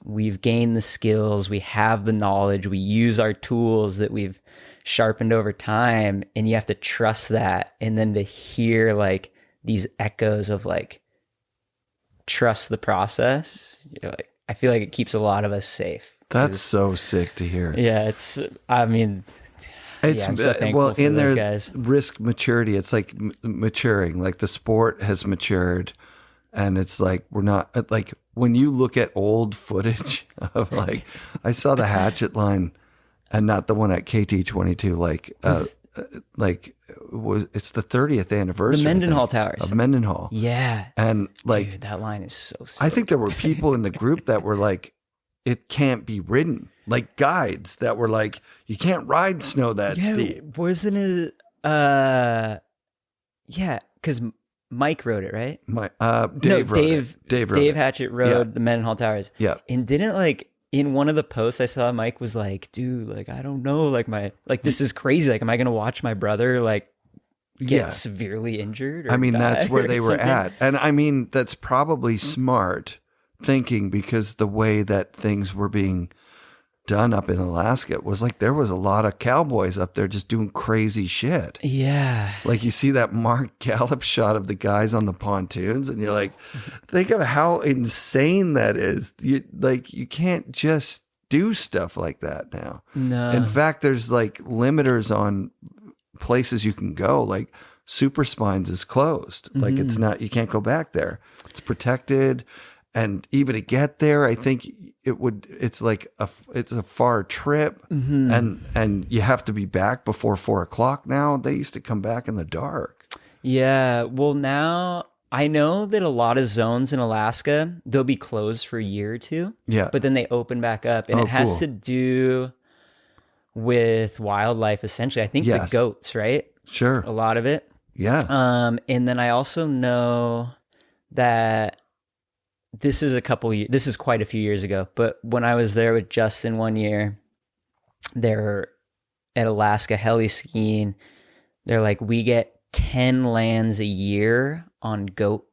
we've gained the skills, we have the knowledge, we use our tools that we've sharpened over time, and you have to trust that. And then to hear like these echoes of like, trust the process, like, I feel like it keeps a lot of us safe. That's so sick to hear. Yeah, I'm so thankful for in those their guys. risk maturity, it's like maturing. Like the sport has matured, and it's like we're not like when you look at old footage of like I saw the hatchet line, and not the one at KT22. It's the 30th anniversary. The Mendenhall Towers of Mendenhall. Yeah, and like dude, that line is so sick. I think there were people in the group that were like, it can't be ridden. Like guides that were like, you can't ride snow that steep. Wasn't it? Yeah, because Mike wrote it, right? Dave wrote it. Dave wrote it. Hatchett rode the Mendenhall Towers. Yeah. And didn't like in one of the posts I saw, Mike was like, dude, like, I don't know, like this is crazy. Like, am I going to watch my brother like get severely injured? I mean, that's where or they were something? at. And I mean, that's probably smart thinking, because the way that things were being done up in Alaska was like, there was a lot of cowboys up there just doing crazy shit. Yeah. Like you see that Mark Gallup shot of the guys on the pontoons, and you're like, think of how insane that is. You can't just do stuff like that now. No. In fact, there's like limiters on places you can go. Like Super Spines is closed. Like it's not, you can't go back there. It's protected. And even to get there, I think it's a far trip, and you have to be back before 4:00 now. They used to come back in the dark. Yeah. Well, now I know that a lot of zones in Alaska, they'll be closed for a year or two. Yeah. But then they open back up, and it has to do with wildlife, essentially. I think the goats, right? Sure. A lot of it. Yeah. And then I also know that this is quite a few years ago, but when I was there with Justin one year, they're at Alaska heli skiing. They're like, we get 10 lands a year on goat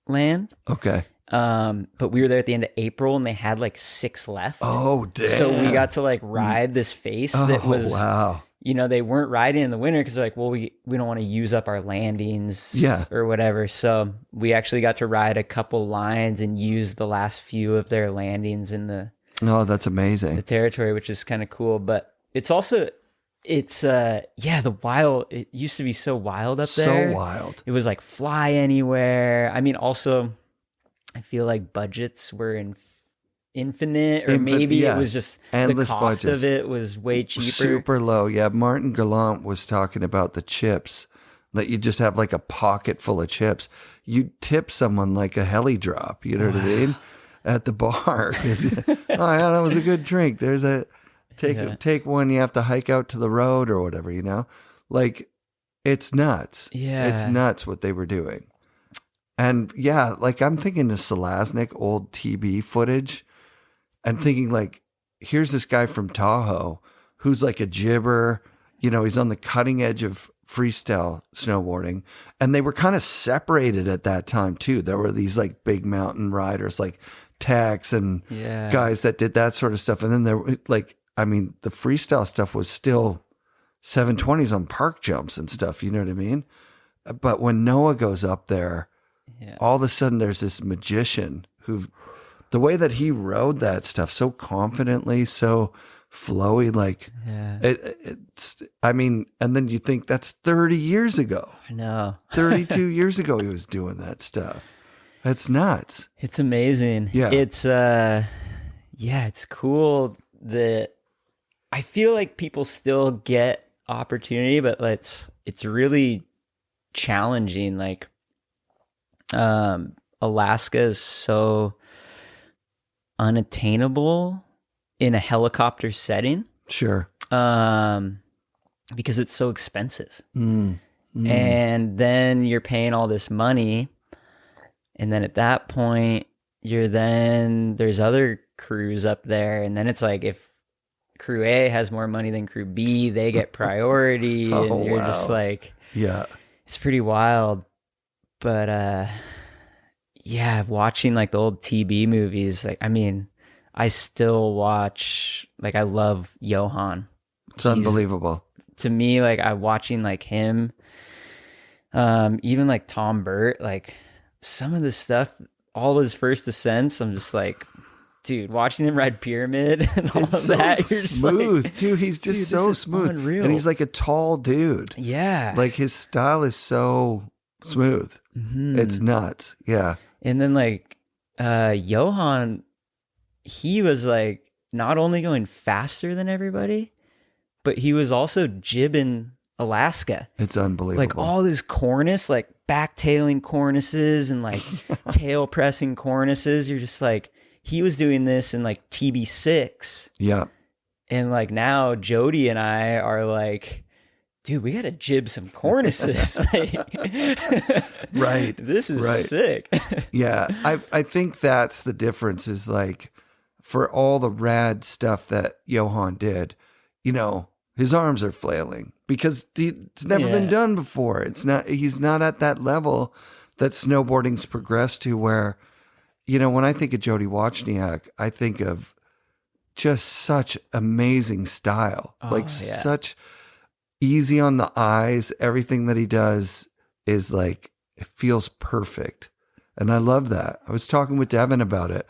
land. Okay. But we were there at the end of April, and they had like 6 left. Oh, damn. So we got to like ride this face that was, wow. They weren't riding in the winter because they're like, well, we don't want to use up our landings or whatever. So we actually got to ride a couple lines and use the last few of their landings in the that's amazing. the territory, which is kind of cool. But it's also, the wild, it used to be so wild up there. So wild. It was like fly anywhere. I mean, also, I feel like budgets were infinite, or maybe it was just endless the cost budgets. of it was way cheaper. Super low. Yeah. Martin Gallant was talking about the chips, that you just have like a pocket full of chips. You tip someone like a heli drop, you know what I mean? At the bar. Oh yeah, that was a good drink. There's Take one, you have to hike out to the road or whatever, you know? Like, it's nuts. Yeah. It's nuts what they were doing. And yeah, like I'm thinking of Selaznick, old TB footage, and thinking like, here's this guy from Tahoe who's like a jibber, you know, he's on the cutting edge of freestyle snowboarding. And they were kind of separated at that time too. There were these like big mountain riders like Tex and guys that did that sort of stuff. And then there were like, I mean, the freestyle stuff was still 720s on park jumps and stuff, you know what I mean? But when Noah goes up there, all of a sudden there's this magician who, the way that he rode that stuff so confidently, so flowy, like it's, I mean, and then you think that's 30 years ago. I know. 32 years ago he was doing that stuff. That's nuts. It's amazing. Yeah. It's it's cool that I feel like people still get opportunity, but it's really challenging. Like Alaska is so unattainable in a helicopter setting. Sure. Because it's so expensive. And then you're paying all this money. And then at that point, there's other crews up there. And then it's like, if crew A has more money than crew B, they get priority. And you're just like, it's pretty wild. But, watching like the old TB movies, like, I mean, I still watch, like, I love Johan. It's unbelievable. To me, like, I'm watching like him, even like Tom Burt, like some of the stuff, all his first ascents, I'm just like, dude, watching him ride Pyramid and all it's of so that. You're smooth, like, too. He's just so smooth. Unreal. And he's like a tall dude. Yeah. Like his style is so smooth. Mm-hmm. It's nuts. Yeah. And then like Johan, he was like not only going faster than everybody, but he was also jibbing Alaska. It's unbelievable. Like all this cornice, like backtailing cornices and like tail pressing cornices. You're just like, he was doing this in like TB6. Yeah. And like now Jody and I are like, dude, we got to jib some cornices. Right. This is sick. Yeah. I think that's the difference is like for all the rad stuff that Johan did, you know, his arms are flailing because it's never been done before. He's not at that level that snowboarding's progressed to where, you know, when I think of Jody Wozniak, I think of just such amazing style, such easy on the eyes. Everything that he does is like, it feels perfect. And I love that. I was talking with Devin about it,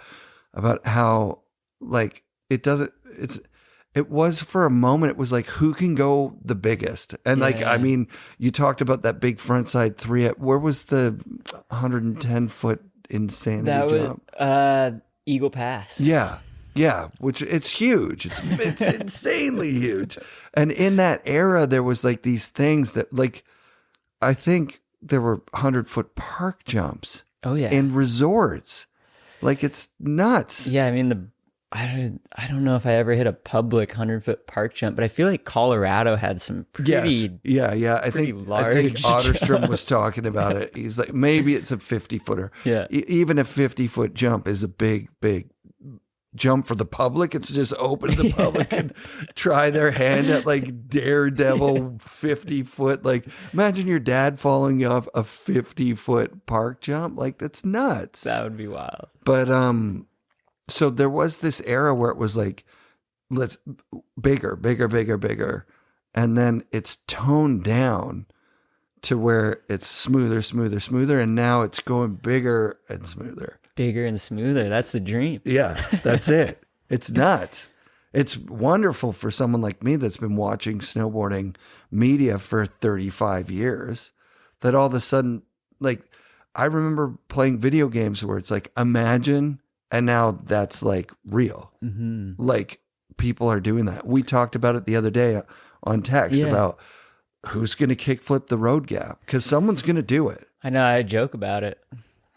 about how like it was for a moment, it was like, who can go the biggest? And like, I mean, you talked about that big frontside 3. Where was the 110 foot insanity jump? Eagle Pass. Yeah. Yeah. Which it's huge. It's insanely huge. And in that era, there was like these things that like, I think there were 100-foot park jumps. Oh yeah. In resorts. Like it's nuts. Yeah. I mean, I don't know if I ever hit a public 100-foot park jump, but I feel like Colorado had some pretty I think Otterstrom was talking about it. He's like, maybe it's a 50-footer. Yeah. Even a 50-foot jump is a big jump for the public. It's just open to the public and try their hand at like daredevil 50-foot. Like imagine your dad falling off a 50-foot park jump. Like that's nuts. That would be wild. But so there was this era where it was like, let's bigger. And then it's toned down to where it's smoother. And now it's going bigger and smoother. Bigger and smoother. That's the dream. Yeah, that's it. It's nuts. It's wonderful for someone like me that's been watching snowboarding media for 35 years that all of a sudden, like, I remember playing video games where it's like, imagine. And now that's like real. Mm-hmm. Like people are doing that. We talked about it the other day on text about who's going to kickflip the road gap because someone's going to do it. I know. I joke about it.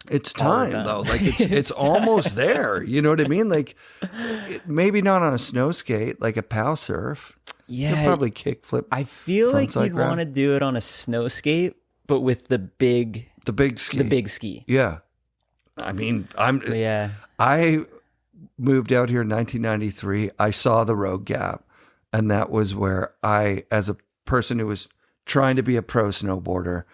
It's all the time though. time. Like it's almost there. You know what I mean? Like maybe not on a snow skate, like a pow surf. Yeah, You'll probably kick flip. I feel like frontside you'd grab. want to do it on a snow skate, but with the big ski. the big ski. Yeah. I mean, Yeah. I moved out here in 1993. I saw the road gap, and that was where I, as a person who was trying to be a pro snowboarder,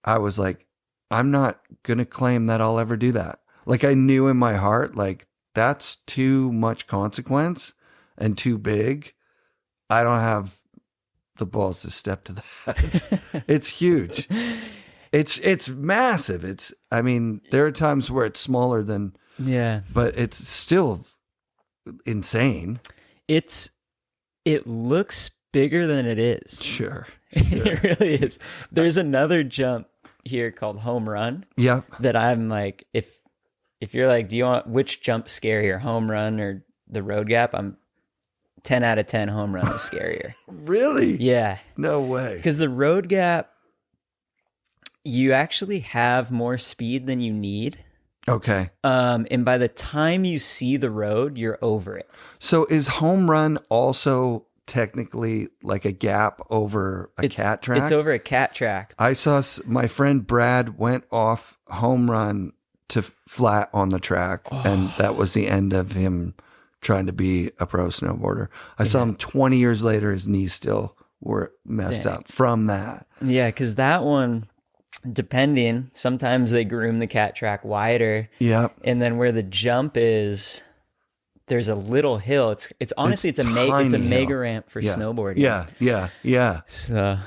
I was like, I'm not going to claim that I'll ever do that. Like I knew in my heart, like that's too much consequence and too big. I don't have the balls to step to that. It's huge. It's massive. I mean, there are times where it's smaller than, Yeah. but it's still insane. It looks bigger than it is. Sure. It really is. There's another jump here called home run Yep. that I'm like, if you're like, do you want which jump scarier, home run or the road gap? I'm 10 out of 10 home run is scarier. Really? Yeah. No way. Because the road gap, you actually have more speed than you need. Okay. And by the time you see the road, you're over it. So is home run also technically like a gap over a cat track? It's over a cat track. I saw my friend Brad went off home run to flat on the track, and that was the end of him trying to be a pro snowboarder. I saw him 20 years later, his knees still were messed up from that. Yeah, because that one, depending, sometimes they groom the cat track wider. Yep. And then where the jump is, there's a little hill. It's honestly it's a tiny mega hill. ramp for Yeah. snowboarding. Yeah. So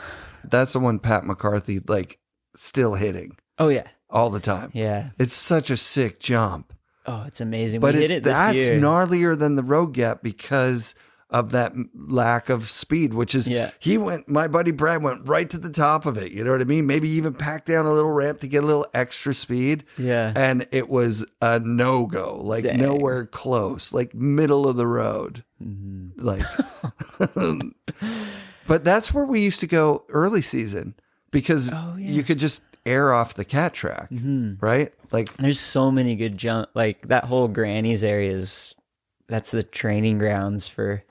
That's the one Pat McCarthy like still hitting oh yeah. all the time. Yeah. It's such a sick jump. Oh, it's amazing. But We hit it this that's year. gnarlier than the road gap because of that lack of speed, which is my buddy Brad went right to the top of it. You know what I mean? Maybe even packed down a little ramp to get a little extra speed. Yeah. And it was a no-go, like Dang. nowhere close, like middle of the road. Mm-hmm. Like, but that's where we used to go early season because you could just air off the cat track, right? Like There's so many good jump. Like that whole Granny's area that's the training grounds for.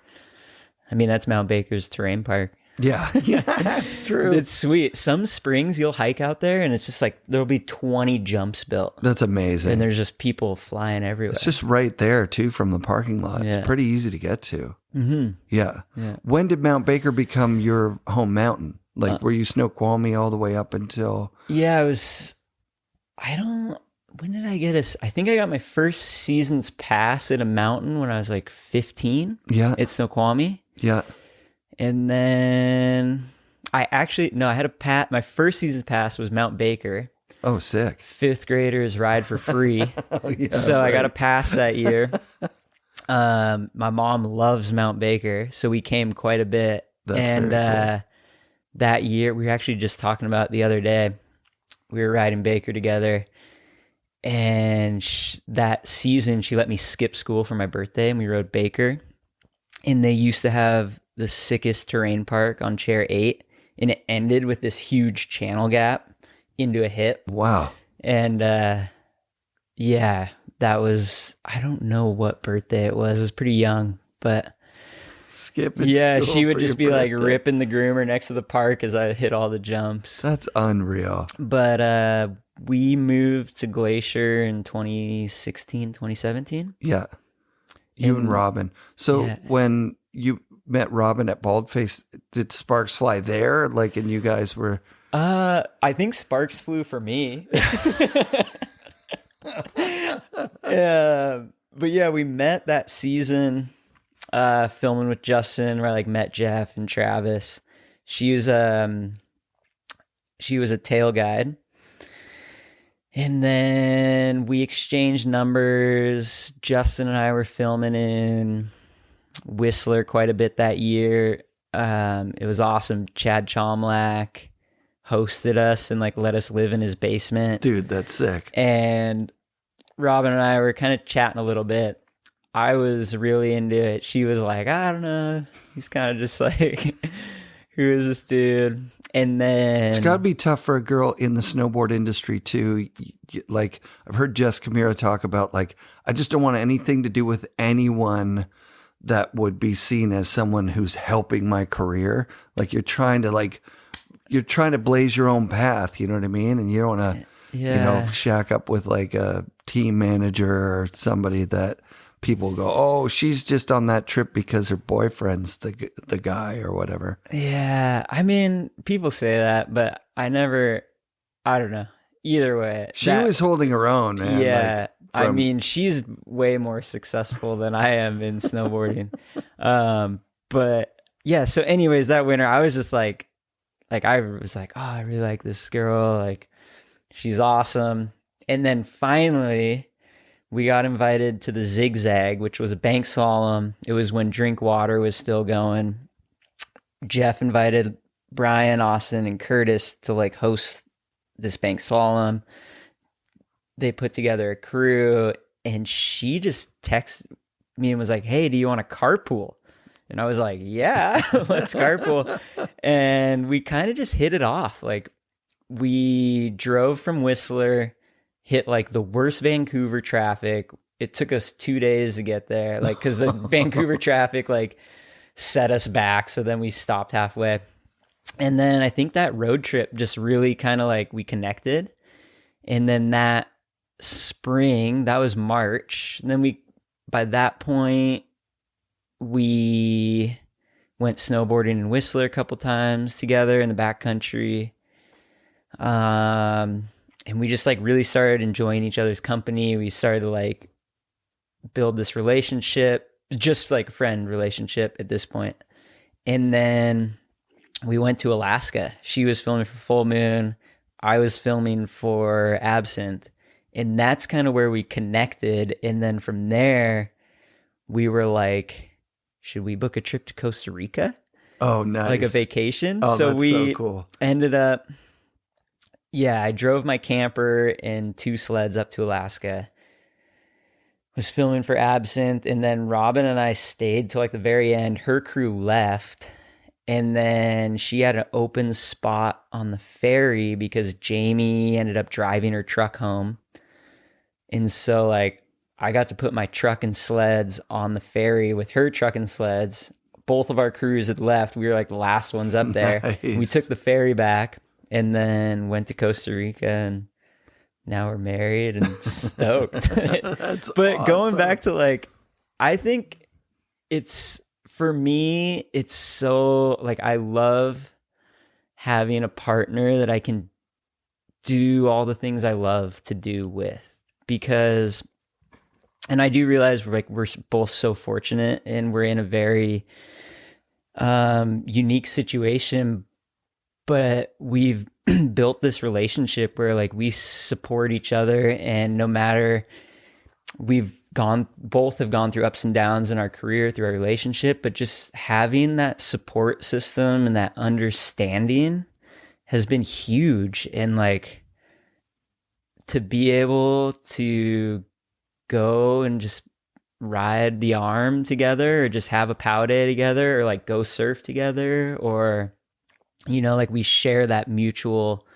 I mean, that's Mount Baker's terrain park. yeah, that's true. It's sweet. Some springs you'll hike out there, and it's just like there'll be 20 jumps built, That's amazing. and there's just people flying everywhere. It's just right there too from the parking lot. Yeah. It's pretty easy to get to. Mm-hmm. Yeah. Yeah. When did Mount Baker become your home mountain? Like, were you Snoqualmie all the way up until? Yeah, when did I get I think I got my first season's pass at a mountain when I was like 15. Yeah. At Snoqualmie. Yeah. And then I had my first season's pass was Mount Baker. Oh, sick. Fifth graders ride for free. Oh, yeah. So I got a pass that year. My mom loves Mount Baker, so we came quite a bit. That's very cool. That year, we were actually just talking about it the other day. We were riding Baker together, and that season, she let me skip school for my birthday, and we rode Baker. And they used to have the sickest terrain park on Chair 8, and it ended with this huge channel gap into a hip. Wow. And yeah, that was, I don't know what birthday it was. I was pretty young, but Skipping yeah, school she would for just your be like birthday. ripping the groomer next to the park as I hit all the jumps. That's unreal. But we moved to Glacier in 2016, 2017. Yeah. You and Robin. So yeah. when you met Robin at Baldface, did sparks fly there? Like, and you guys were... I think sparks flew for me. Yeah, but yeah, we met that season filming with Justin, where I like met Jeff and Travis. She was a tail guide. And then we exchanged numbers. Justin and I were filming in Whistler quite a bit that year. It was awesome. Chad Chomlak hosted us and like let us live in his basement. Dude, that's sick. And Robin and I were kind of chatting a little bit. I was really into it. She was like, I don't know. He's kind of just like, who is this dude? And then It's got to be tough for a girl in the snowboard industry too. Like I've heard Jess Camira talk about, like, I just don't want anything to do with anyone that would be seen as someone who's helping my career. Like you're trying to blaze your own path. You know what I mean? And you don't want to, shack up with like a team manager or somebody that people go, oh, she's just on that trip because her boyfriend's the guy or whatever. Yeah. I mean, people say that, but I don't know. Either way. She was holding her own, man. Yeah. I mean, she's way more successful than I am in snowboarding. But yeah, so anyways, that winter, I was just like, I was like, oh, I really like this girl. Like, she's awesome. And then finally, we got invited to the Zigzag, which was a bank slalom. It was when Drinkwater was still going. Jeff invited Brian, Austen, and Curtis to like host this bank slalom. They put together a crew, and she just texted me and was like, hey, do you want to carpool? And I was like, yeah, let's carpool. And we kind of just hit it off. Like, we drove from Whistler, hit like the worst Vancouver traffic. It took us 2 days to get there, like, because the Vancouver traffic like set us back. So then we stopped halfway. And then I think that road trip just really kind of like we connected. And then that spring, that was March. And then by that point, we went snowboarding in Whistler a couple times together in the backcountry. And we just like really started enjoying each other's company. We started to like build this relationship, just like a friend relationship at this point. And then we went to Alaska. She was filming for Full Moon. I was filming for Absinthe. And that's kind of where we connected. And then from there, we were like, should we book a trip to Costa Rica? Oh, nice. Like a vacation. Oh, so that's we so cool. Ended up, I drove my camper and 2 sleds up to Alaska. Was filming for Absinthe. And then Robin and I stayed till like the very end. Her crew left. And then she had an open spot on the ferry because Jamie ended up driving her truck home. And so like I got to put my truck and sleds on the ferry with her truck and sleds. Both of our crews had left. We were like the last ones up there. Nice. We took the ferry back and then went to Costa Rica, and now we're married and stoked. That's But awesome. Going back to like, I think for me, it's so like, I love having a partner that I can do all the things I love to do with, because, and I do realize we're both so fortunate and we're in a very unique situation, but we've built this relationship where like we support each other, and no matter, both have gone through ups and downs in our career through our relationship, but just having that support system and that understanding has been huge. And like, to be able to go and just ride the arm together, or just have a pow day together, or like go surf together, or, like we share that mutual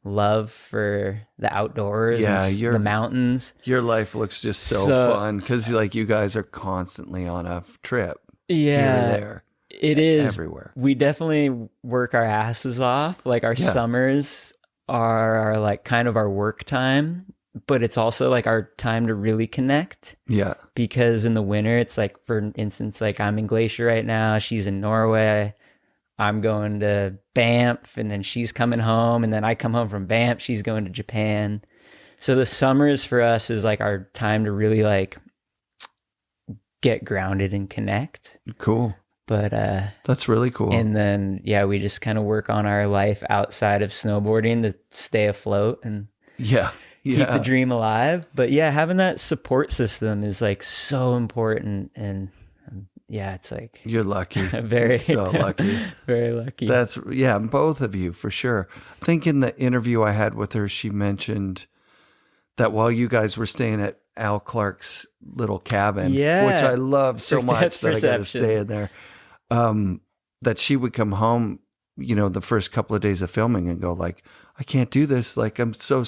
love for the outdoors, the mountains. Your life looks just so fun because like you guys are constantly on a trip. Yeah, here or there. It is everywhere. We definitely work our asses off. Like our summers are like kind of our work time, but it's also like our time to really connect. Yeah. Because in the winter, it's like, for instance, like I'm in Glacier right now. She's in Norway. I'm going to Banff, and then she's coming home, and then I come home from Banff. She's going to Japan. So the summers for us is like our time to really like get grounded and connect. Cool. But that's really cool. And then we just kind of work on our life outside of snowboarding to stay afloat and keep the dream alive. But having that support system is like so important. And it's like, you're lucky. Very so lucky. Very lucky. That's both of you for sure. I think in the interview I had with her, she mentioned that while you guys were staying at Al Clark's little cabin, which I love so much that I got to stay in there, that she would come home the first couple of days of filming and go like, I can't do this. Like, I'm so,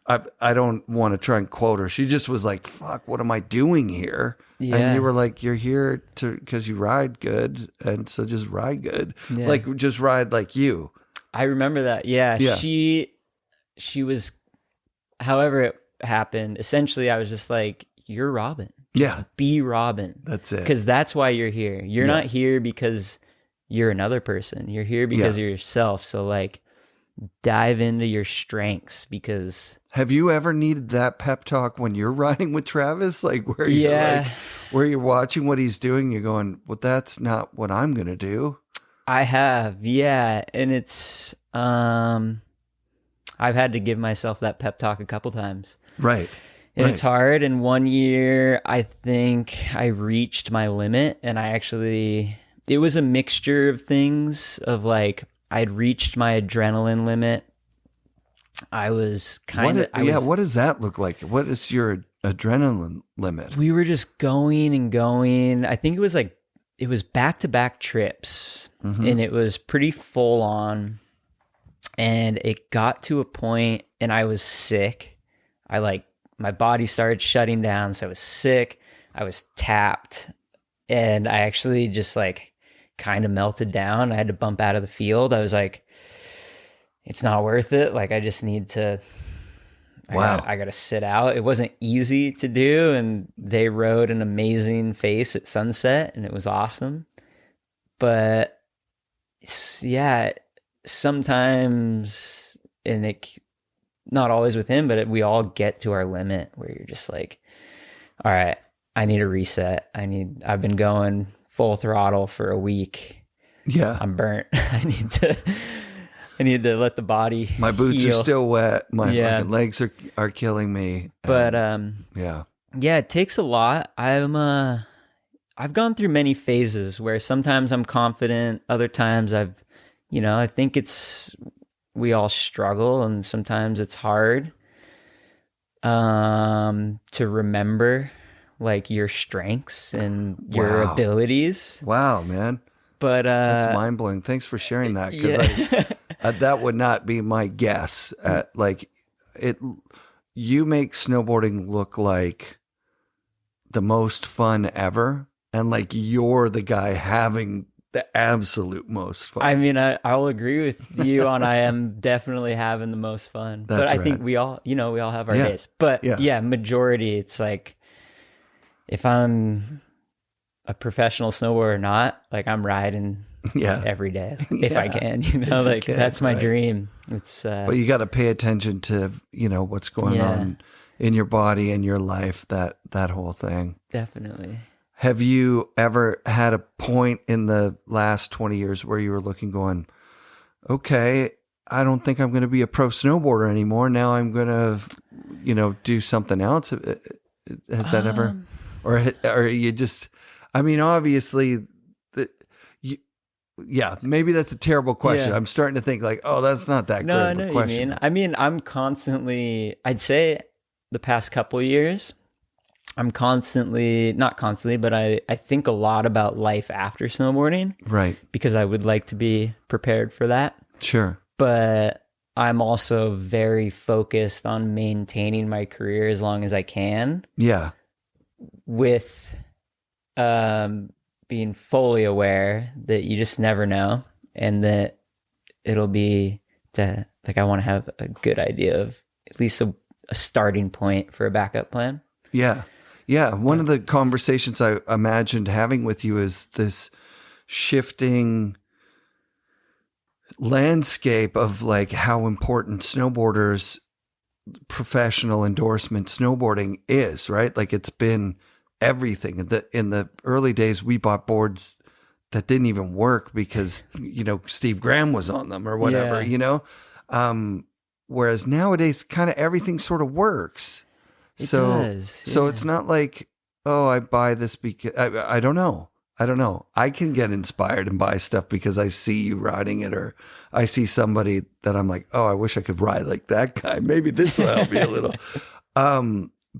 I don't want to try and quote her. She just was like, fuck, what am I doing here? Yeah. And you were like, you're here because you ride good. And so just ride good. Yeah. Like, just ride like you. I remember that. Yeah. Yeah. She was, however it happened, essentially I was just like, you're Robin. Yeah. Be Robin. That's it. Because that's why you're here. You're not here because you're another person. You're here because of yourself. So like, dive into your strengths, because have you ever needed that pep talk when you're riding with Travis? Like where you're watching what he's doing, you're going, well, that's not what I'm going to do. I have. Yeah. And it's, I've had to give myself that pep talk a couple times. Right. And it's hard. And one year, I think I reached my limit, and it was a mixture of things of like, I'd reached my adrenaline limit. I was what does that look like? What is your adrenaline limit? We were just going and going. I think it was back-to-back trips, and it was pretty full on. And it got to a point, and I was sick. My body started shutting down, so I was sick. I was tapped, and I actually just like kind of melted down. I had to bump out of the field. I was like, it's not worth it. Like, I just need to, I got to sit out. It wasn't easy to do. And they rode an amazing face at sunset, and it was awesome. But yeah, sometimes, and not always with him, but we all get to our limit where you're just like, all right, I need a reset. I've been going full throttle for a week. Yeah. I'm burnt. I need to let the body My boots heal. are still wet. My fucking legs are killing me. But yeah, it takes a lot. I've gone through many phases where sometimes I'm confident, other times I think we all struggle, and sometimes it's hard to remember like your strengths and your abilities. Wow, man. But that's mind blowing. Thanks for sharing that, because that would not be my guess. You make snowboarding look like the most fun ever, and like you're the guy having the absolute most fun. I mean, I'll agree with you on I am definitely having the most fun. But I think we all have our days. But majority, it's like, if I'm a professional snowboarder or not, like I'm riding every day if I can, that's my dream. It's but you got to pay attention to, what's going on in your body and your life, that whole thing. Definitely. Have you ever had a point in the last 20 years where you were going, okay, I don't think I'm going to be a pro snowboarder anymore. Now I'm going to, do something else. Has that ever, or you just, I mean, obviously maybe that's a terrible question. I'm starting to think like, oh, that's not that great of a question. I mean, I'm constantly, I'd say the past couple of years, I'm not constantly, but I think a lot about life after snowboarding. Right. Because I would like to be prepared for that. Sure. But I'm also very focused on maintaining my career as long as I can. Yeah. With being fully aware that you just never know, and that it'll be I want to have a good idea of at least a starting point for a backup plan. Yeah. Yeah. One of the conversations I imagined having with you is this shifting landscape of like how important snowboarders' professional endorsement snowboarding is, right? Like it's been everything. In the early days, we bought boards that didn't even work because, Steve Graham was on them or whatever, whereas nowadays kind of everything sort of works. So it's not like, oh, I buy this because I don't know. I can get inspired and buy stuff because I see you riding it, or I see somebody that I'm like, oh, I wish I could ride like that guy. Maybe this will help me a little.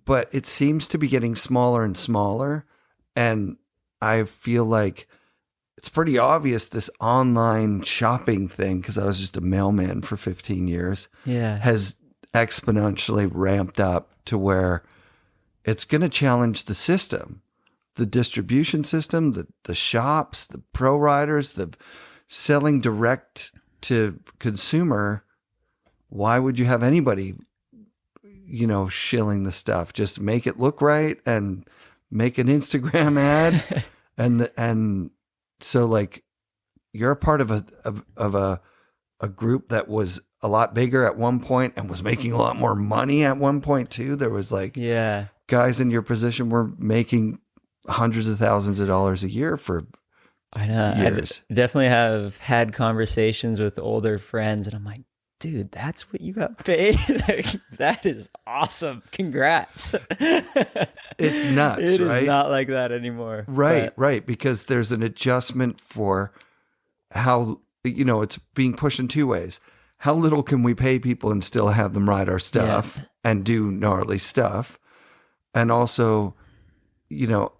But it seems to be getting smaller and smaller. And I feel like it's pretty obvious this online shopping thing, because I was just a mailman for 15 years, has exponentially ramped up to where it's going to challenge the system, the distribution system, the shops, the pro riders, the selling direct to consumer. Why would you have anybody, shilling the stuff? Just make it look right and make an Instagram ad. and so like you're a part of a group that was a lot bigger at one point and was making a lot more money at one point too. There was like guys in your position were making hundreds of thousands of dollars a year for years. I definitely have had conversations with older friends, and I'm like, dude, that's what you got paid? Like, that is awesome. Congrats. It's nuts, It right? is not like that anymore. Right. Because there's an adjustment for how, it's being pushed in two ways. How little can we pay people and still have them ride our stuff and do gnarly stuff? And also,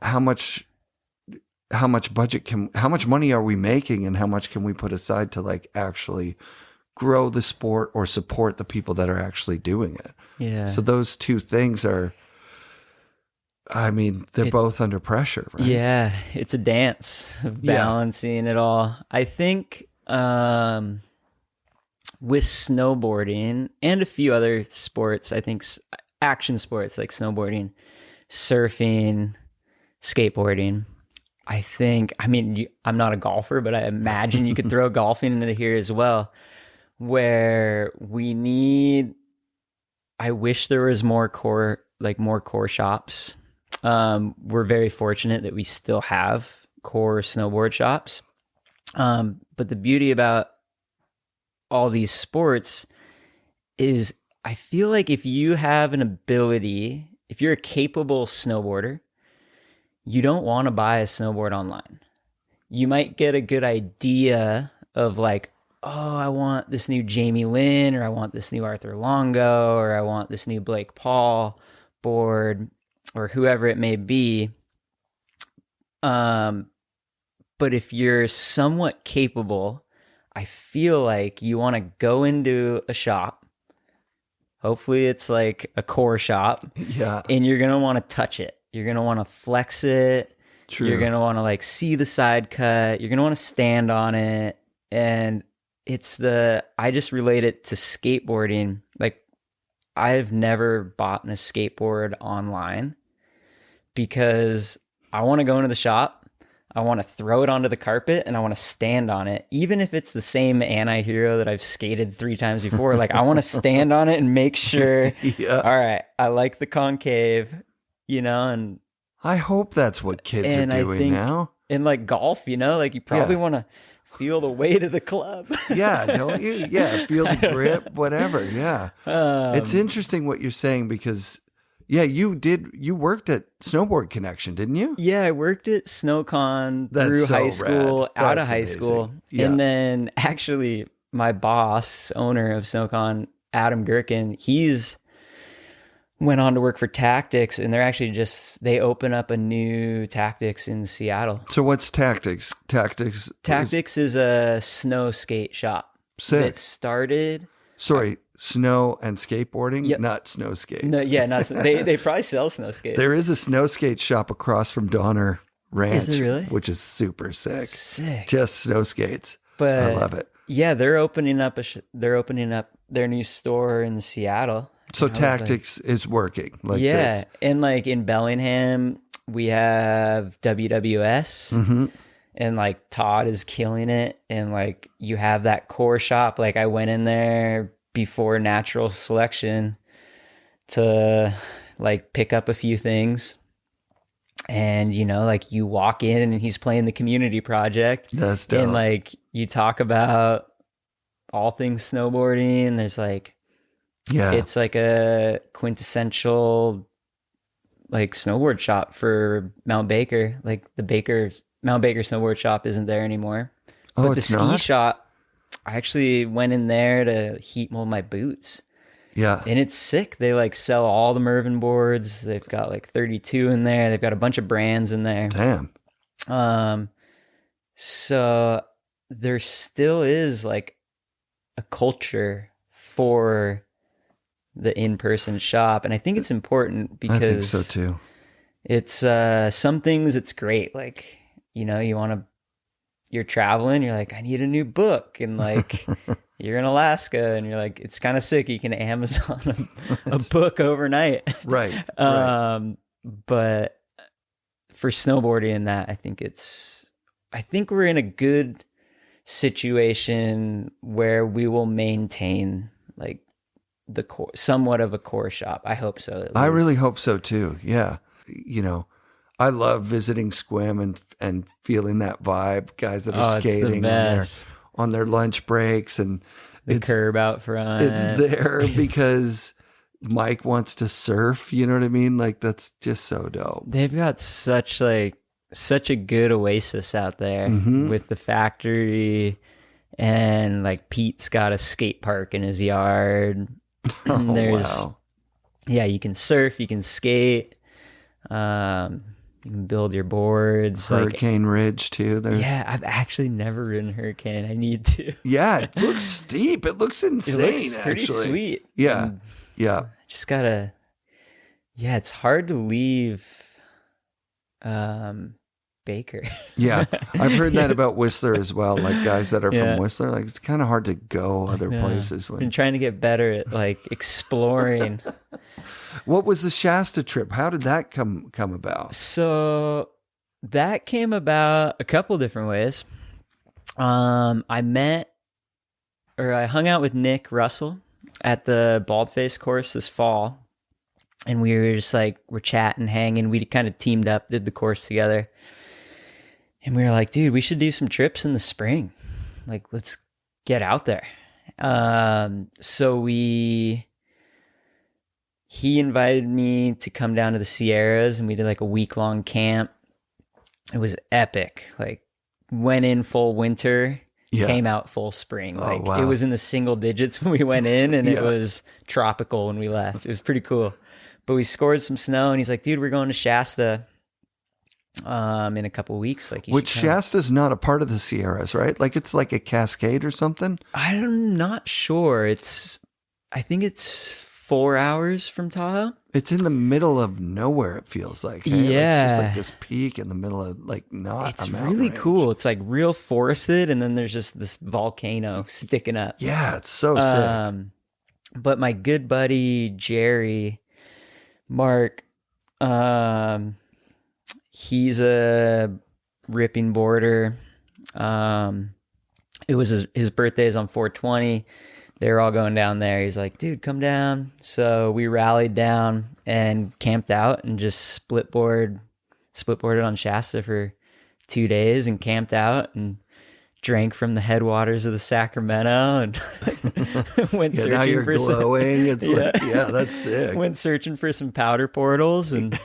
how much money are we making, and how much can we put aside to like actually grow the sport or support the people that are actually doing it? Yeah. So those two things are, they're both under pressure, right? Yeah. It's a dance of balancing it all. I think with snowboarding and a few other sports, I think action sports like snowboarding, surfing, skateboarding, I'm not a golfer, but I imagine you could throw golfing into here as well, where I wish there was more core shops. We're very fortunate that we still have core snowboard shops. But the beauty about all these sports is I feel like if you have an ability, if you're a capable snowboarder, you don't want to buy a snowboard online. You might get a good idea of like, oh, I want this new Jamie Lynn, or I want this new Arthur Longo, or I want this new Blake Paul board, or whoever it may be. But if you're somewhat capable, I feel like you want to go into a shop. Hopefully it's like a core shop. Yeah. And you're going to want to touch it. You're going to want to flex it. True. You're going to want to like see the side cut. You're going to want to stand on it. And I just relate it to skateboarding. Like, I've never bought a skateboard online because I want to go into the shop. I want to throw it onto the carpet and I want to stand on it. Even if it's the same anti-hero that I've skated 3 times before, like I want to stand on it and make sure, all right, I like the concave, and I hope that's what kids are doing now. In like golf, like you probably want to feel the weight of the club. Yeah, don't you? Yeah, feel the grip, whatever. Yeah. It's interesting what you're saying because you worked at Snowboard Connection, didn't you? Yeah, I worked at SnowCon through high school, out of high school. Yeah. And then actually my boss, owner of SnowCon, Adam Gherkin, he's went on to work for Tactics, and they're actually they open up a new Tactics in Seattle. So what's Tactics? Tactics is a snow skate shop. Sick. That started... Sorry, snow and skateboarding, not snow skates. No, they probably sell snow skates. There is a snow skate shop across from Donner Ranch, is it really? Which is super sick. Sick. Just snow skates. But I love it. Yeah, they're opening up their new store in Seattle. So Tactics is working. Like and like in Bellingham, we have WWS. Mm-hmm. And like Todd is killing it. And like you have that core shop. Like I went in there before natural selection to like pick up a few things. And like you walk in and he's playing the community project. That's dope. And like you talk about all things snowboarding. There's like, it's like a quintessential like snowboard shop for Mount Baker. Like Mount Baker Snowboard Shop isn't there anymore. But the ski shop, I actually went in there to heat mold my boots. Yeah. And it's sick. They like sell all the Mervin boards. They've got like 32 in there. They've got a bunch of brands in there. Damn. So there still is like a culture for the in-person shop, and I think it's important because I think so too. It's some things it's great. Like, you're traveling, you're like, I need a new book, and like you're in Alaska and you're like, it's kind of sick, you can Amazon a book overnight. Right. But for snowboarding and that, I think we're in a good situation where we will maintain like the core, somewhat of a core shop. I hope so. I really hope so too. Yeah. I love visiting Squim and feeling that vibe. Guys that are skating on their lunch breaks, and the curb out front. It's there because Mike wants to surf. You know what I mean? Like, that's just so dope. They've got such a good oasis out there with the factory, and like Pete's got a skate park in his yard. Wow. Yeah, you can surf, you can skate. You can build your boards. Hurricane Ridge too. Yeah, I've actually never ridden Hurricane. I need to. Yeah, it looks steep. It looks insane. It looks pretty sweet. Yeah, and yeah. Just gotta. Yeah, it's hard to leave. Baker. Yeah, I've heard that about Whistler as well. Like guys that are from Whistler, like it's kind of hard to go other places. Been trying to get better at like exploring. What was the Shasta trip? How did that come about? So that came about a couple different ways. I hung out with Nick Russell at the Baldface course this fall, and we were just like, we're chatting, hanging. We kind of teamed up, did the course together, and we were like, dude, we should do some trips in the spring. Like, let's get out there. So he invited me to come down to the Sierras, and we did like a week-long camp. It was epic. Like, went in full winter, came out full spring. Like, It was in the single digits when we went in, and it was tropical when we left. It was pretty cool. But we scored some snow, and he's like, dude, we're going to Shasta in a couple weeks. Like, which Shasta's not a part of the Sierras, right? Like, it's like a cascade or something? I'm not sure. I think it's 4 hours from Tahoe. It's in the middle of nowhere, it feels like. Hey? Yeah. It's just like this peak in the middle of like not It's a mountain really range. cool. It's like real forested, and then there's just this volcano sticking up. Yeah, it's so sick. But my good buddy Mark, he's a ripping boarder. It was his birthday is on 4/20. They were all going down there. He's like, dude, come down. So we rallied down and camped out and just splitboarded on Shasta for 2 days and camped out and drank from the headwaters of the Sacramento and went searching now you're for glowing. It's like, that's sick. Went searching for some powder portals, and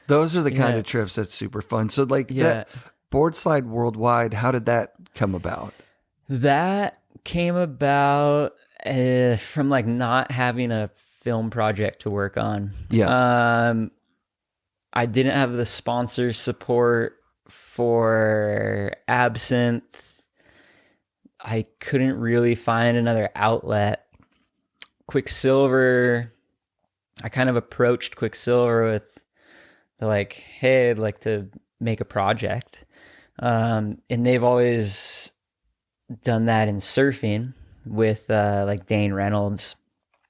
those are the kind of trips that's super fun. So like that Boardslide Worldwide, how did that come about? That came about from like not having a film project to work on. I didn't have the sponsor support for Absinthe. I couldn't really find another outlet. Quicksilver, I kind of approached Quicksilver with the like, hey, I'd like to make a project. And they've always done that in surfing with like Dane Reynolds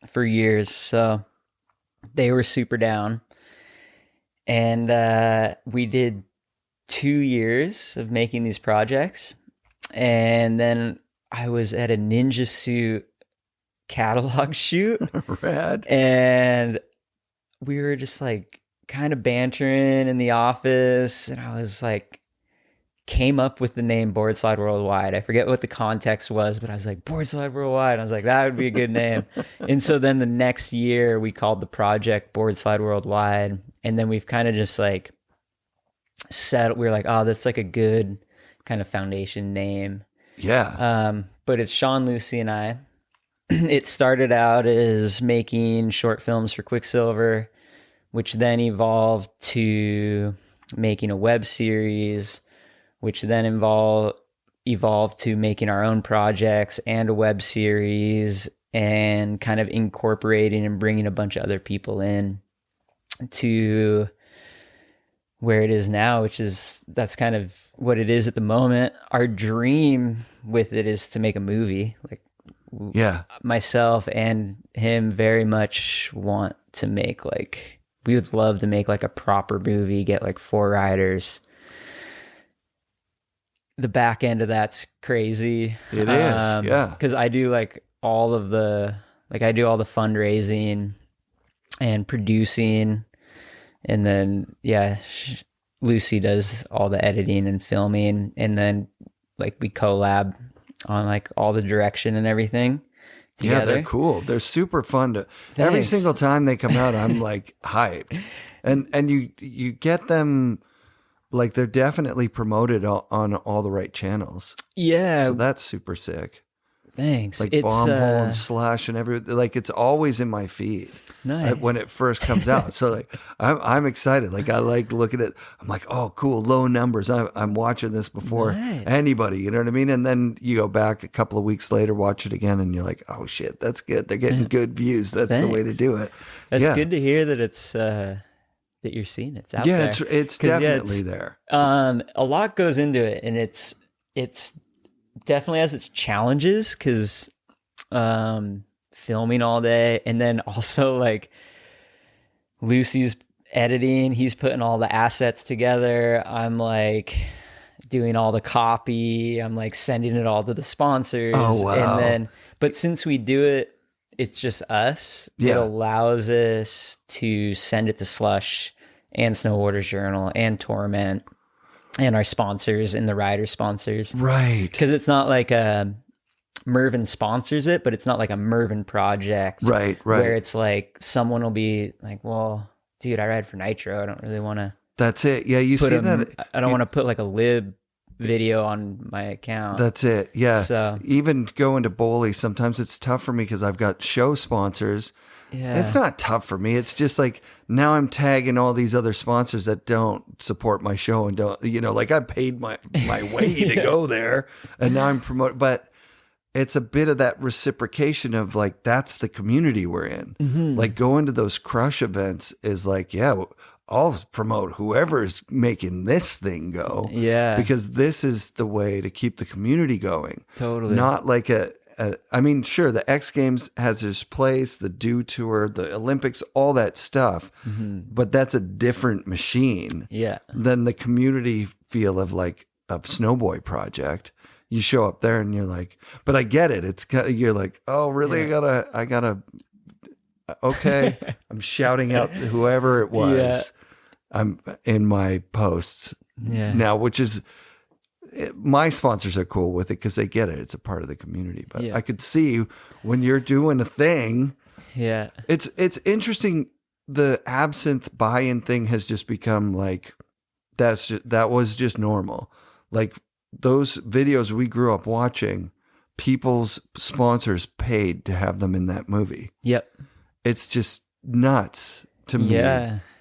for years. So they were super down. And we did 2 years of making these projects. And then I was at a Ninja Suit catalog shoot. Rad. And we were just like kind of bantering in the office. And I was like, came up with the name Boardslide Worldwide. I forget what the context was, but I was like, Boardslide Worldwide. I was like, that would be a good name. And so then the next year we called the project Boardslide Worldwide. And then we've kind of just like we were like, oh, that's like a good kind of foundation name. Yeah. But it's Sean Lucey and I. It started out as making short films for Quicksilver, which then evolved to making a web series, which then evolved to making our own projects and a web series, and kind of incorporating and bringing a bunch of other people in to where it is now, that's kind of what it is at the moment. Our dream with it is to make a movie. Like, myself and him very much want to make, like, we would love to make like a proper movie, get like 4 writers. The back end of that's crazy. It is, yeah. Because I do like all the fundraising and producing, and then Lucy does all the editing and filming, and then like we collab on like all the direction and everything together. Yeah, they're cool. They're super fun to. Every single time they come out, I'm like hyped, and you get them. Like, they're definitely promoted on all the right channels. Yeah. So that's super sick. Thanks. Like Bombhole and Slash and everything. Like, it's always in my feed. Nice. When it first comes out. So like, I'm excited. Like, I like looking at, I'm like, oh, cool, low numbers. I'm watching this before anybody, you know what I mean? And then you go back a couple of weeks later, watch it again, and you're like, oh shit, that's good. They're getting good views. That's the way to do it. That's good to hear that it's, that you're seeing it's out there. It's definitely there. A lot goes into it, and it's definitely has its challenges, because filming all day, and then also like Lucy's editing, he's putting all the assets together, I'm like doing all the copy, I'm like sending it all to the sponsors. Oh, wow. But since we do it, it's just us. It allows us to send it to Slush and Snowboarder's Journal and Torment and our sponsors and the rider sponsors. Right. Because it's not like Mervyn sponsors it, but it's not like a Mervyn project. Right. Where it's like someone will be like, well, dude, I ride for Nitro. I don't really want to. That's it. Yeah, you see that. I don't want to put like a lib video on my account. That's it. Yeah. So even going to Bowley, sometimes it's tough for me because I've got show sponsors. Yeah. It's not tough for me. It's just like, now I'm tagging all these other sponsors that don't support my show and don't, like, I paid my way to go there, and now I'm promoting. But it's a bit of that reciprocation of like, that's the community we're in. Mm-hmm. Like, going to those crush events is like, I'll promote whoever's making this thing go. Yeah. Because this is the way to keep the community going. Totally. Not like I mean, sure, the X Games has its place, the Dew Tour, the Olympics, all that stuff. Mm-hmm. But that's a different machine than the community feel of like a Snowboy project. You show up there and you're like, but I get it. It's you're like, oh, really? Yeah. I gotta. Okay, I'm shouting out whoever it was. Yeah. I'm in my posts now, which is, my sponsors are cool with it because they get it. It's a part of the community. But I could see when you're doing a thing. Yeah, it's interesting. The absinthe buy-in thing has just become like, that was just normal. Like, those videos we grew up watching, people's sponsors paid to have them in that movie. Yep. It's just nuts to me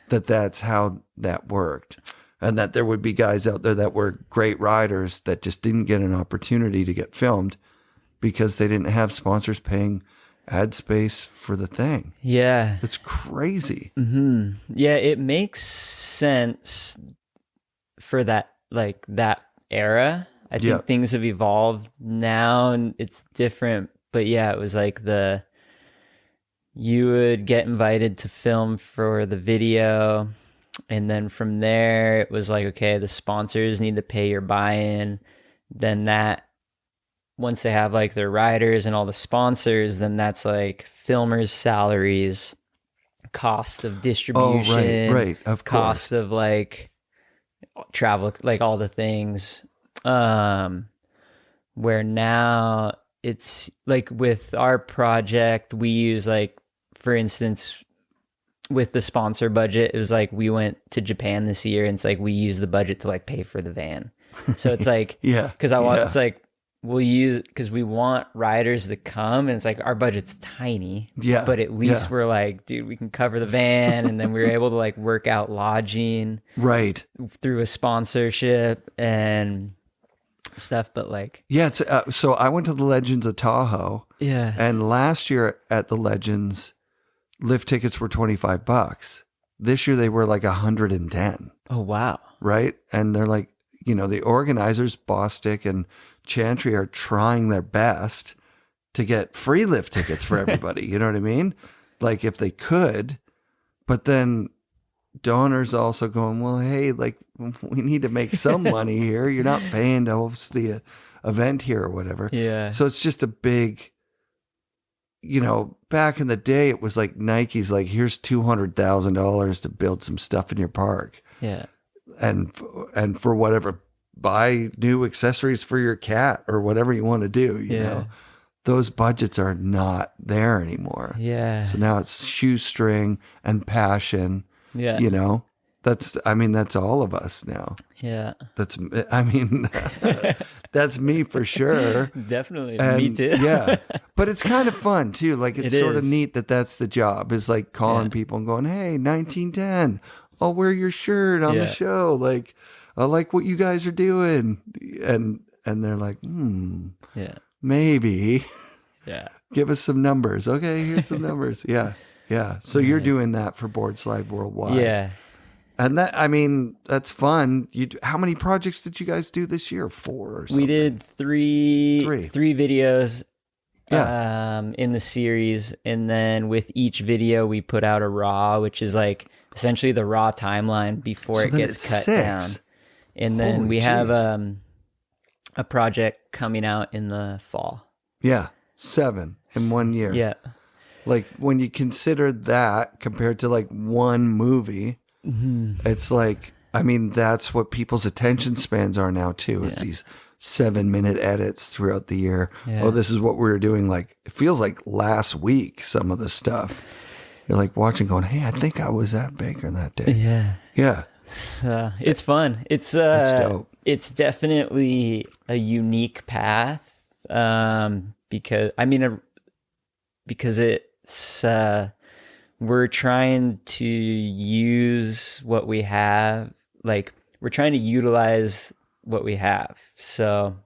that's how that worked. And that there would be guys out there that were great riders that just didn't get an opportunity to get filmed because they didn't have sponsors paying ad space for the thing. Yeah. It's crazy. Mm-hmm. Yeah, it makes sense for that, like, that era. I think things have evolved now and it's different. But yeah, it was like you would get invited to film for the video, and then from there it was like, okay, the sponsors need to pay your buy-in. Then that, once they have like their riders and all the sponsors, then that's like filmers' salaries, cost of distribution, right, of cost of like travel, like all the things. Where now it's like with our project, we use, like, for instance, with the sponsor budget, it was like we went to Japan this year, and it's like we use the budget to like pay for the van. So it's like, because it's like we'll use, because we want riders to come, and it's like our budget's tiny. Yeah. But at least yeah. we're like, dude, we can cover the van, and then we're able to like work out lodging Right. through a sponsorship and stuff. But like, Yeah. It's, so I went to the Legends of Tahoe, yeah. and last year at the Legends, lift tickets were $25. This year they were like 110. Oh, wow. Right. And they're like, you know, the organizers, Bostic and Chantry, are trying their best to get free lift tickets for everybody. You know what I mean? Like if they could, but then donors also going, well, hey, like we need to make some money here. You're not paying to host the event here or whatever. Yeah. So it's just a big, you know, back in the day, it was like Nike's like, here's $200,000 to build some stuff in your park. Yeah. And for whatever, buy new accessories for your cat or whatever you want to do, you know, those budgets are not there anymore. Yeah. So now it's shoestring and passion, Yeah. you know, that's all of us now. Yeah. That's me for sure. Definitely. And Me too. yeah. But it's kind of fun too. Like it's It sort of is. neat that's the job, is like calling people and going, hey, 1910, I'll wear your shirt on the show. Like, I like what you guys are doing. And they're like, Yeah. maybe Yeah. give us some numbers. Okay, here's some numbers. Yeah. Yeah. So you're doing that for Boardslide Worldwide. Yeah. And that, I mean, that's fun. How many projects did you guys do this year? 4 or something? We did three videos in the series, and then with each video we put out a raw, which is like essentially the raw timeline before it gets cut down. And then we have a project coming out in the fall. Yeah, 7 in 1 year. Yeah. Like when you consider that compared to like one movie, it's like, I mean, that's what people's attention spans are now too. It's these 7-minute edits throughout the year. Yeah. Oh, this is what we were doing. Like, it feels like last week, some of the stuff. You're like watching going, hey, I think I was at Baker that day. Yeah. Yeah. It's fun. It's dope. It's definitely a unique path. Because it's we're trying to use what we have. Like, we're trying to utilize what we have. So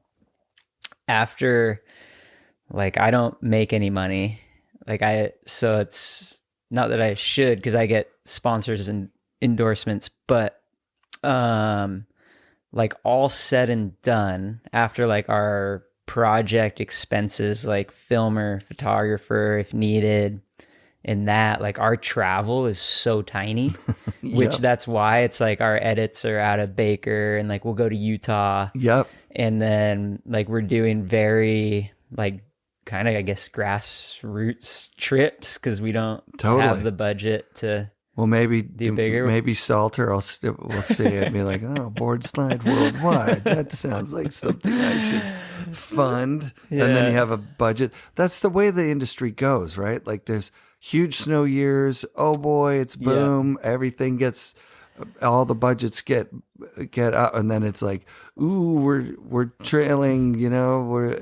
after, like, I don't make any money. So it's not that I should, because I get sponsors and endorsements, but like all said and done, after like our project expenses, like filmer, photographer if needed, and that, like, our travel is so tiny, which that's why it's like our edits are out of Baker, and like we'll go to Utah. Yep. And then like we're doing very like kind of, I guess, grassroots trips because we don't have the budget to maybe do bigger. Maybe Salter will see it and be like, oh, Boardslide Worldwide. That sounds like something I should fund. Yeah. And then you have a budget. That's the way the industry goes, right? Like there's huge snow years. Oh boy, it's boom. Yeah. Everything gets, all the budgets get out, and then it's like, ooh, we're trailing. You know,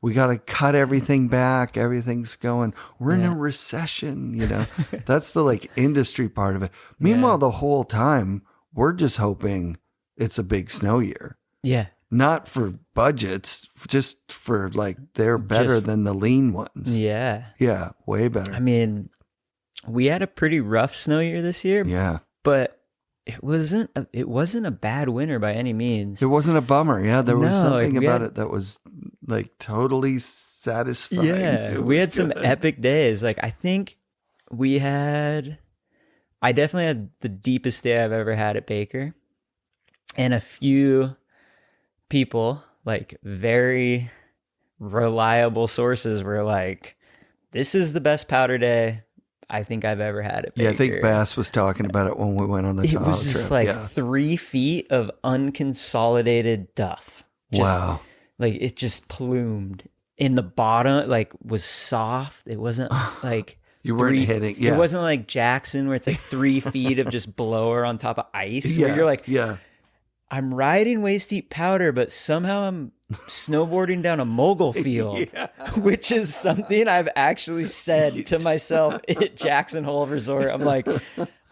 we got to cut everything back. Everything's going. We're in a recession. You know, that's the like industry part of it. Meanwhile, the whole time we're just hoping it's a big snow year. Yeah. Not for budgets, just for like they're better than the lean ones. Yeah. Yeah, way better. I mean, we had a pretty rough snow year this year. Yeah. But it wasn't a bad winter by any means. It wasn't a bummer. Yeah, there was something about it that was like totally satisfying. Yeah, we had some epic days. Like I think I definitely had the deepest day I've ever had at Baker. And a few people, like very reliable sources, were like, this is the best powder day I think I've ever had at Baker. Yeah, I think Bass was talking about it when we went on the Tahoe trip. It was just like 3 feet of unconsolidated duff. Wow. Like it just plumed. In the bottom, like, was soft. It wasn't like... You weren't hitting... Yeah. It wasn't like Jackson where it's like 3 feet of just blower on top of ice. Where you're like... Yeah. I'm riding waist deep powder, but somehow I'm snowboarding down a mogul field, which is something I've actually said to myself at Jackson Hole Resort. I'm like,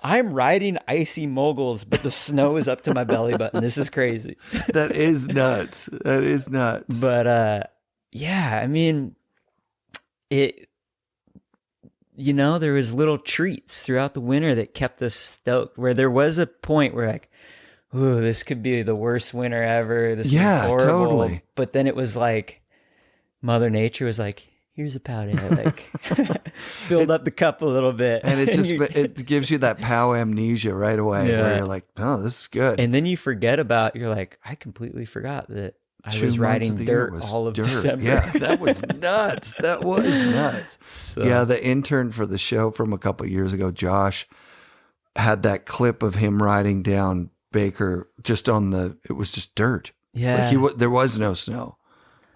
I'm riding icy moguls, but the snow is up to my belly button. This is crazy. That is nuts. That is nuts. But yeah, I mean, there was little treats throughout the winter that kept us stoked, where there was a point where like, ooh, this could be the worst winter ever. This is horrible. Totally. But then it was like Mother Nature was like, here's a powder. Like filled up the cup a little bit. And it gives you that pow amnesia right away where you're like, oh, this is good. And then you forget you're like, I completely forgot that I was riding dirt all of December. Yeah, that was nuts. That was nuts. So. Yeah, the intern for the show from a couple of years ago, Josh, had that clip of him riding down Baker it was just dirt. Yeah. Like there was no snow.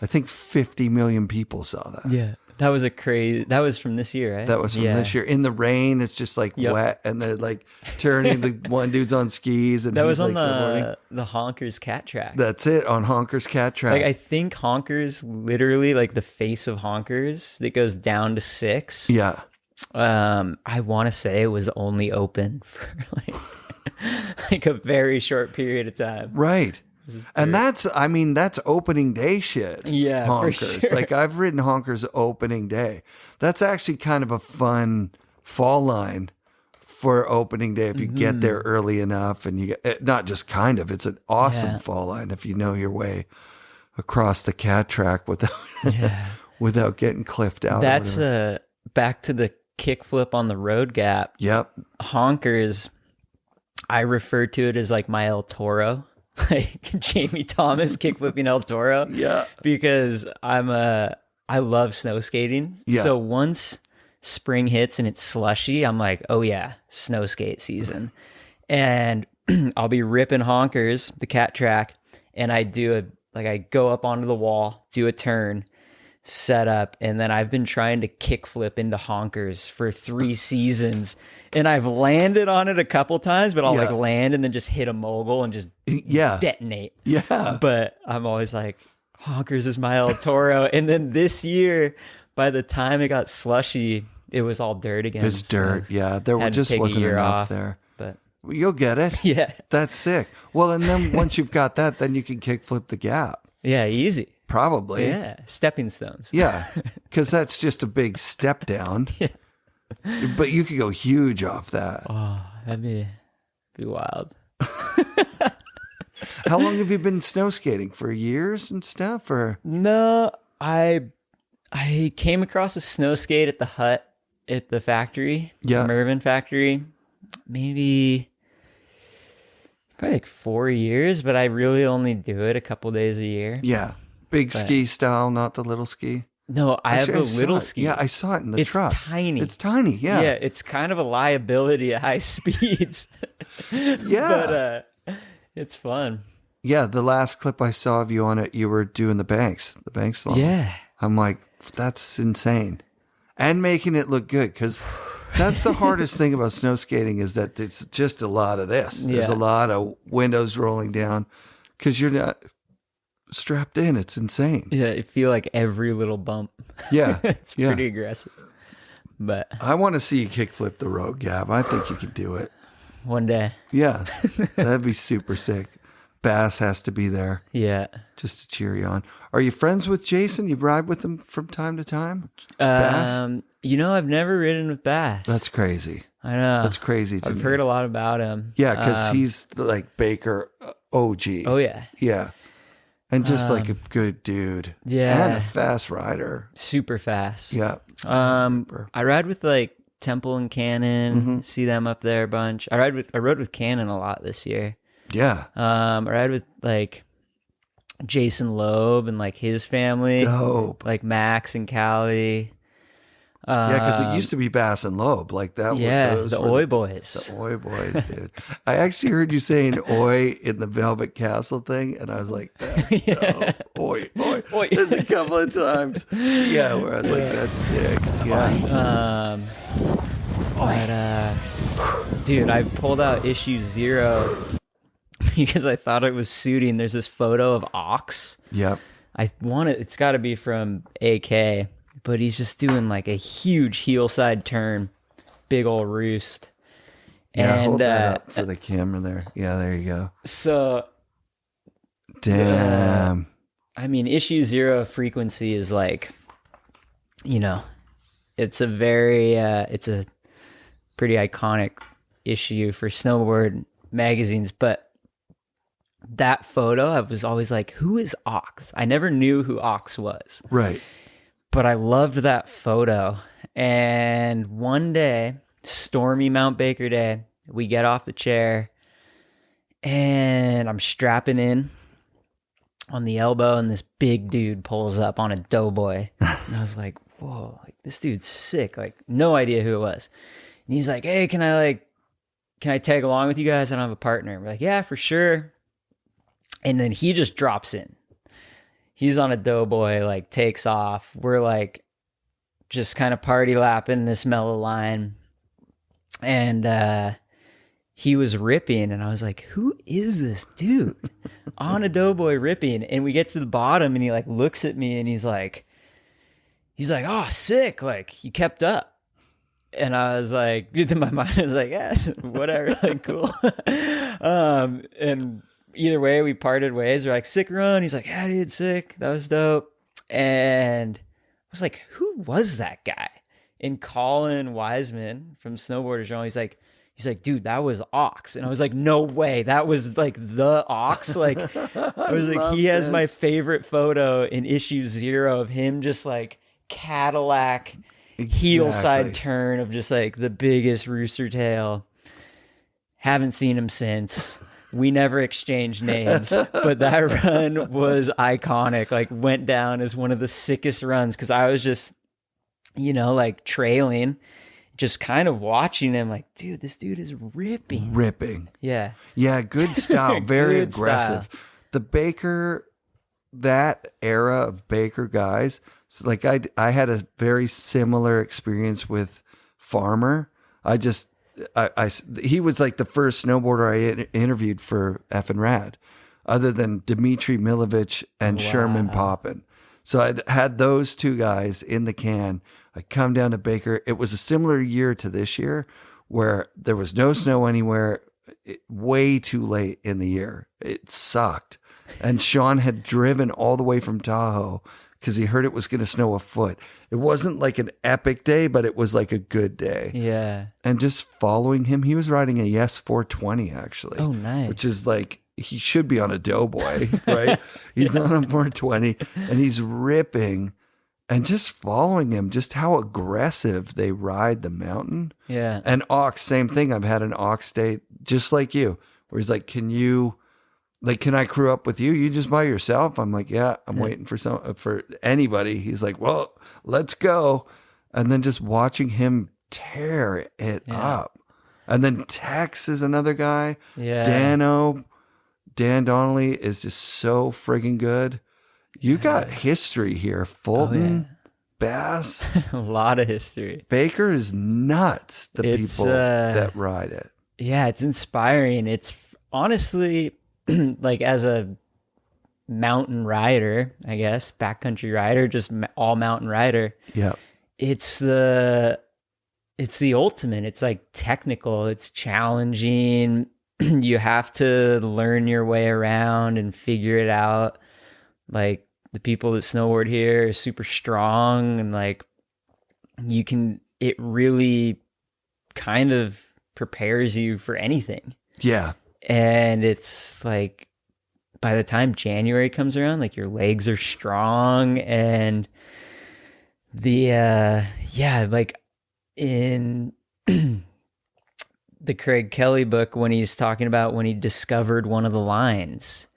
I think 50 million people saw that. Yeah. That was from this year, right? That was from this year. In the rain, it's just like wet, and they're like turning. The one dude's on skis, and that was on like the Honkers cat track. That's it, on Honkers cat track. Like I think Honkers, literally like the face of Honkers that goes down to 6. Yeah. I want to say it was only open for like a very short period of time. Right. And that's opening day shit. Yeah, Honkers. For sure. Like I've ridden Honkers opening day. That's actually kind of a fun fall line for opening day if you get there early enough, and you get not just kind of. It's an awesome fall line if you know your way across the cat track without getting cliffed out. That's back to the kickflip on the road gap. Yep. Honkers, I refer to it as like my El Toro. Like Jamie Thomas kickflipping El Toro. Yeah. Because I love snow skating. Yeah. So once spring hits and it's slushy, I'm like, oh yeah, snow skate season. And I'll be ripping Honkers, the cat track, and I go up onto the wall, do a turn, set up, and then I've been trying to kickflip into Honkers for 3 seasons. And I've landed on it a couple times, but I'll like land and then just hit a mogul and just detonate. Yeah. But I'm always like, Honkers is my El Toro. And then this year, by the time it got slushy, it was all dirt again. It's dirt. Yeah. There just wasn't enough there. But you'll get it. Yeah. That's sick. Well, and then once you've got that, then you can kickflip the gap. Yeah, easy. Probably. Yeah. Stepping stones. Yeah. Because that's just a big step down. Yeah. But you could go huge off that. Oh, that'd be wild. How long have you been snow skating? For years and stuff? Or no, I came across a snow skate at the hut at the factory, the Mervyn factory, maybe probably like 4 years, but I really only do it a couple days a year. Yeah. Big ski style, not the little ski. No, I have a little ski. Yeah, I saw it in the truck. It's tiny. It's tiny, yeah. Yeah, it's kind of a liability at high speeds. Yeah. But it's fun. Yeah, the last clip I saw of you on it, you were doing the bank slalom. Yeah. I'm like, that's insane. And making it look good, because that's the hardest thing about snow skating is that it's just a lot of this. There's a lot of windows rolling down because you're not strapped in. It's insane. Yeah, I feel like every little bump. Yeah. It's pretty aggressive. But I want to see you kickflip the road gap. I think you could do it. One day. Yeah. That'd be super sick. Bass has to be there. Yeah. Just to cheer you on. Are you friends with Jason? You ride with him from time to time? Bass? I've never ridden with Bass. That's crazy. I know. That's crazy to me. I've heard a lot about him. Yeah, because he's like Baker OG. Oh, yeah. Yeah. And just like a good dude. Yeah. And a fast rider. Super fast. Yeah. I ride with like Temple and Cannon. See them up there a bunch. I rode with Cannon a lot this year. Yeah. I ride with like Jason Loeb and like his family. Dope. Like Max and Callie. Yeah, because it used to be Bass and Loeb. Like that. Yeah, the Oi Boys. The Oi Boys, dude. I actually heard you saying Oi in the Velvet Castle thing, and I was like, that's dope. Oi, Oi. Oi. There's a couple of times. Yeah, where I was like, that's sick. Yeah. But, dude, I pulled out issue 0 because I thought it was suiting. There's this photo of Ox. Yep. It's got to be from AK, but he's just doing like a huge heel side turn, big old roost. Yeah, and hold that up for the camera there. Yeah, there you go. So, damn. I mean, issue 0 frequency is like, it's a pretty iconic issue for snowboard magazines, but that photo, I was always like, who is Ox? I never knew who Ox was. Right. But I loved that photo. And one day, stormy Mount Baker day, we get off the chair and I'm strapping in on the elbow, and this big dude pulls up on a doughboy. And I was like, whoa, like this dude's sick. Like, no idea who it was. And he's like, hey, can I tag along with you guys? I don't have a partner. We're like, yeah, for sure. And then he just drops in. He's on a doughboy, like takes off. We're like just kind of party lapping this mellow line. And he was ripping, and I was like, who is this dude on a doughboy ripping? And we get to the bottom, and he like looks at me, and he's like, oh, sick. Like, you kept up. And I was like, in my mind, I was like, yes, whatever, like, cool. And either way, we parted ways. We're like, sick run. He's like, yeah, dude, sick. That was dope. And I was like, who was that guy? And Colin Wiseman from Snowboarder Journal, he's like, dude, that was Ox. And I was like, no way. That was like the Ox. Like, I was like, he has my favorite photo in issue 0 of him just like Cadillac heel side turn of just like the biggest rooster tail. Haven't seen him since. We never exchanged names, but that run was iconic. Like, went down as one of the sickest runs because I was just, like trailing, just kind of watching him like, dude, this dude is ripping. Yeah. Yeah, good style. Very Good aggressive. style. The Baker, that era of Baker guys, so like I had a very similar experience with Farmer. He was like the first snowboarder I interviewed for FNRad, other than Dmitry Milovich and Sherman Poppin. So I'd had those two guys in the can. I come down to Baker. It was a similar year to this year where there was no snow anywhere, way too late in the year. It sucked. And Sean had driven all the way from Tahoe because he heard it was going to snow a foot. It wasn't like an epic day, but it was like a good day. Yeah. And just following him, he was riding a Yes 420 actually. Oh, nice. Which is like, he should be on a doughboy, right? He's on a 420 and he's ripping, and just following him, just how aggressive they ride the mountain. Yeah. And Ox, same thing. I've had an Ox day just like you, where he's like, can I crew up with you? You just by yourself? I'm like, yeah, I'm waiting for anybody. He's like, well, let's go. And then just watching him tear it up. And then Tex is another guy. Yeah. Dan Donnelly is just so friggin' good. You got history here. Fulton, Bass. A lot of history. Baker is nuts, people that ride it. Yeah, it's inspiring. It's honestly, like, as a mountain rider, I guess, backcountry rider, just all mountain rider. Yeah. It's the ultimate. It's like technical. It's challenging. You have to learn your way around and figure it out. Like, the people that snowboard here are super strong, and like, it really kind of prepares you for anything. Yeah. And it's like, by the time January comes around, like, your legs are strong, and like in the Craig Kelly book, when he's talking about when he discovered one of the lines,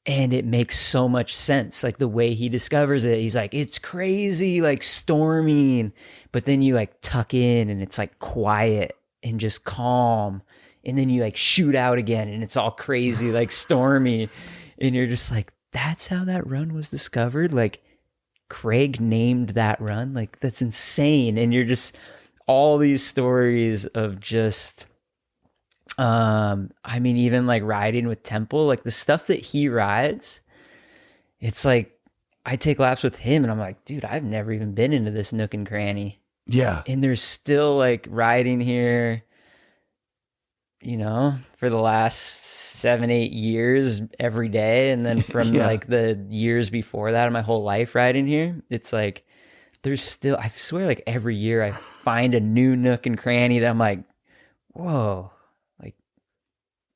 and it makes so much sense. Like, the way he discovers it, he's like, it's crazy, like storming, but then you like tuck in and it's like quiet and just calm. And then you like shoot out again and it's all crazy, like stormy. And you're just like, that's how that run was discovered. Like, Craig named that run. Like, that's insane. And you're just, all these stories of just I mean, even like riding with Temple, like the stuff that he rides, it's like I take laps with him and I'm like, dude, I've never even been into this nook and cranny. Yeah. And there's still like riding here, you know, for the last 7-8 years every day. And then from like the years before that, my whole life riding here, it's like, there's still, I swear, like every year I find a new nook and cranny that I'm like, whoa, like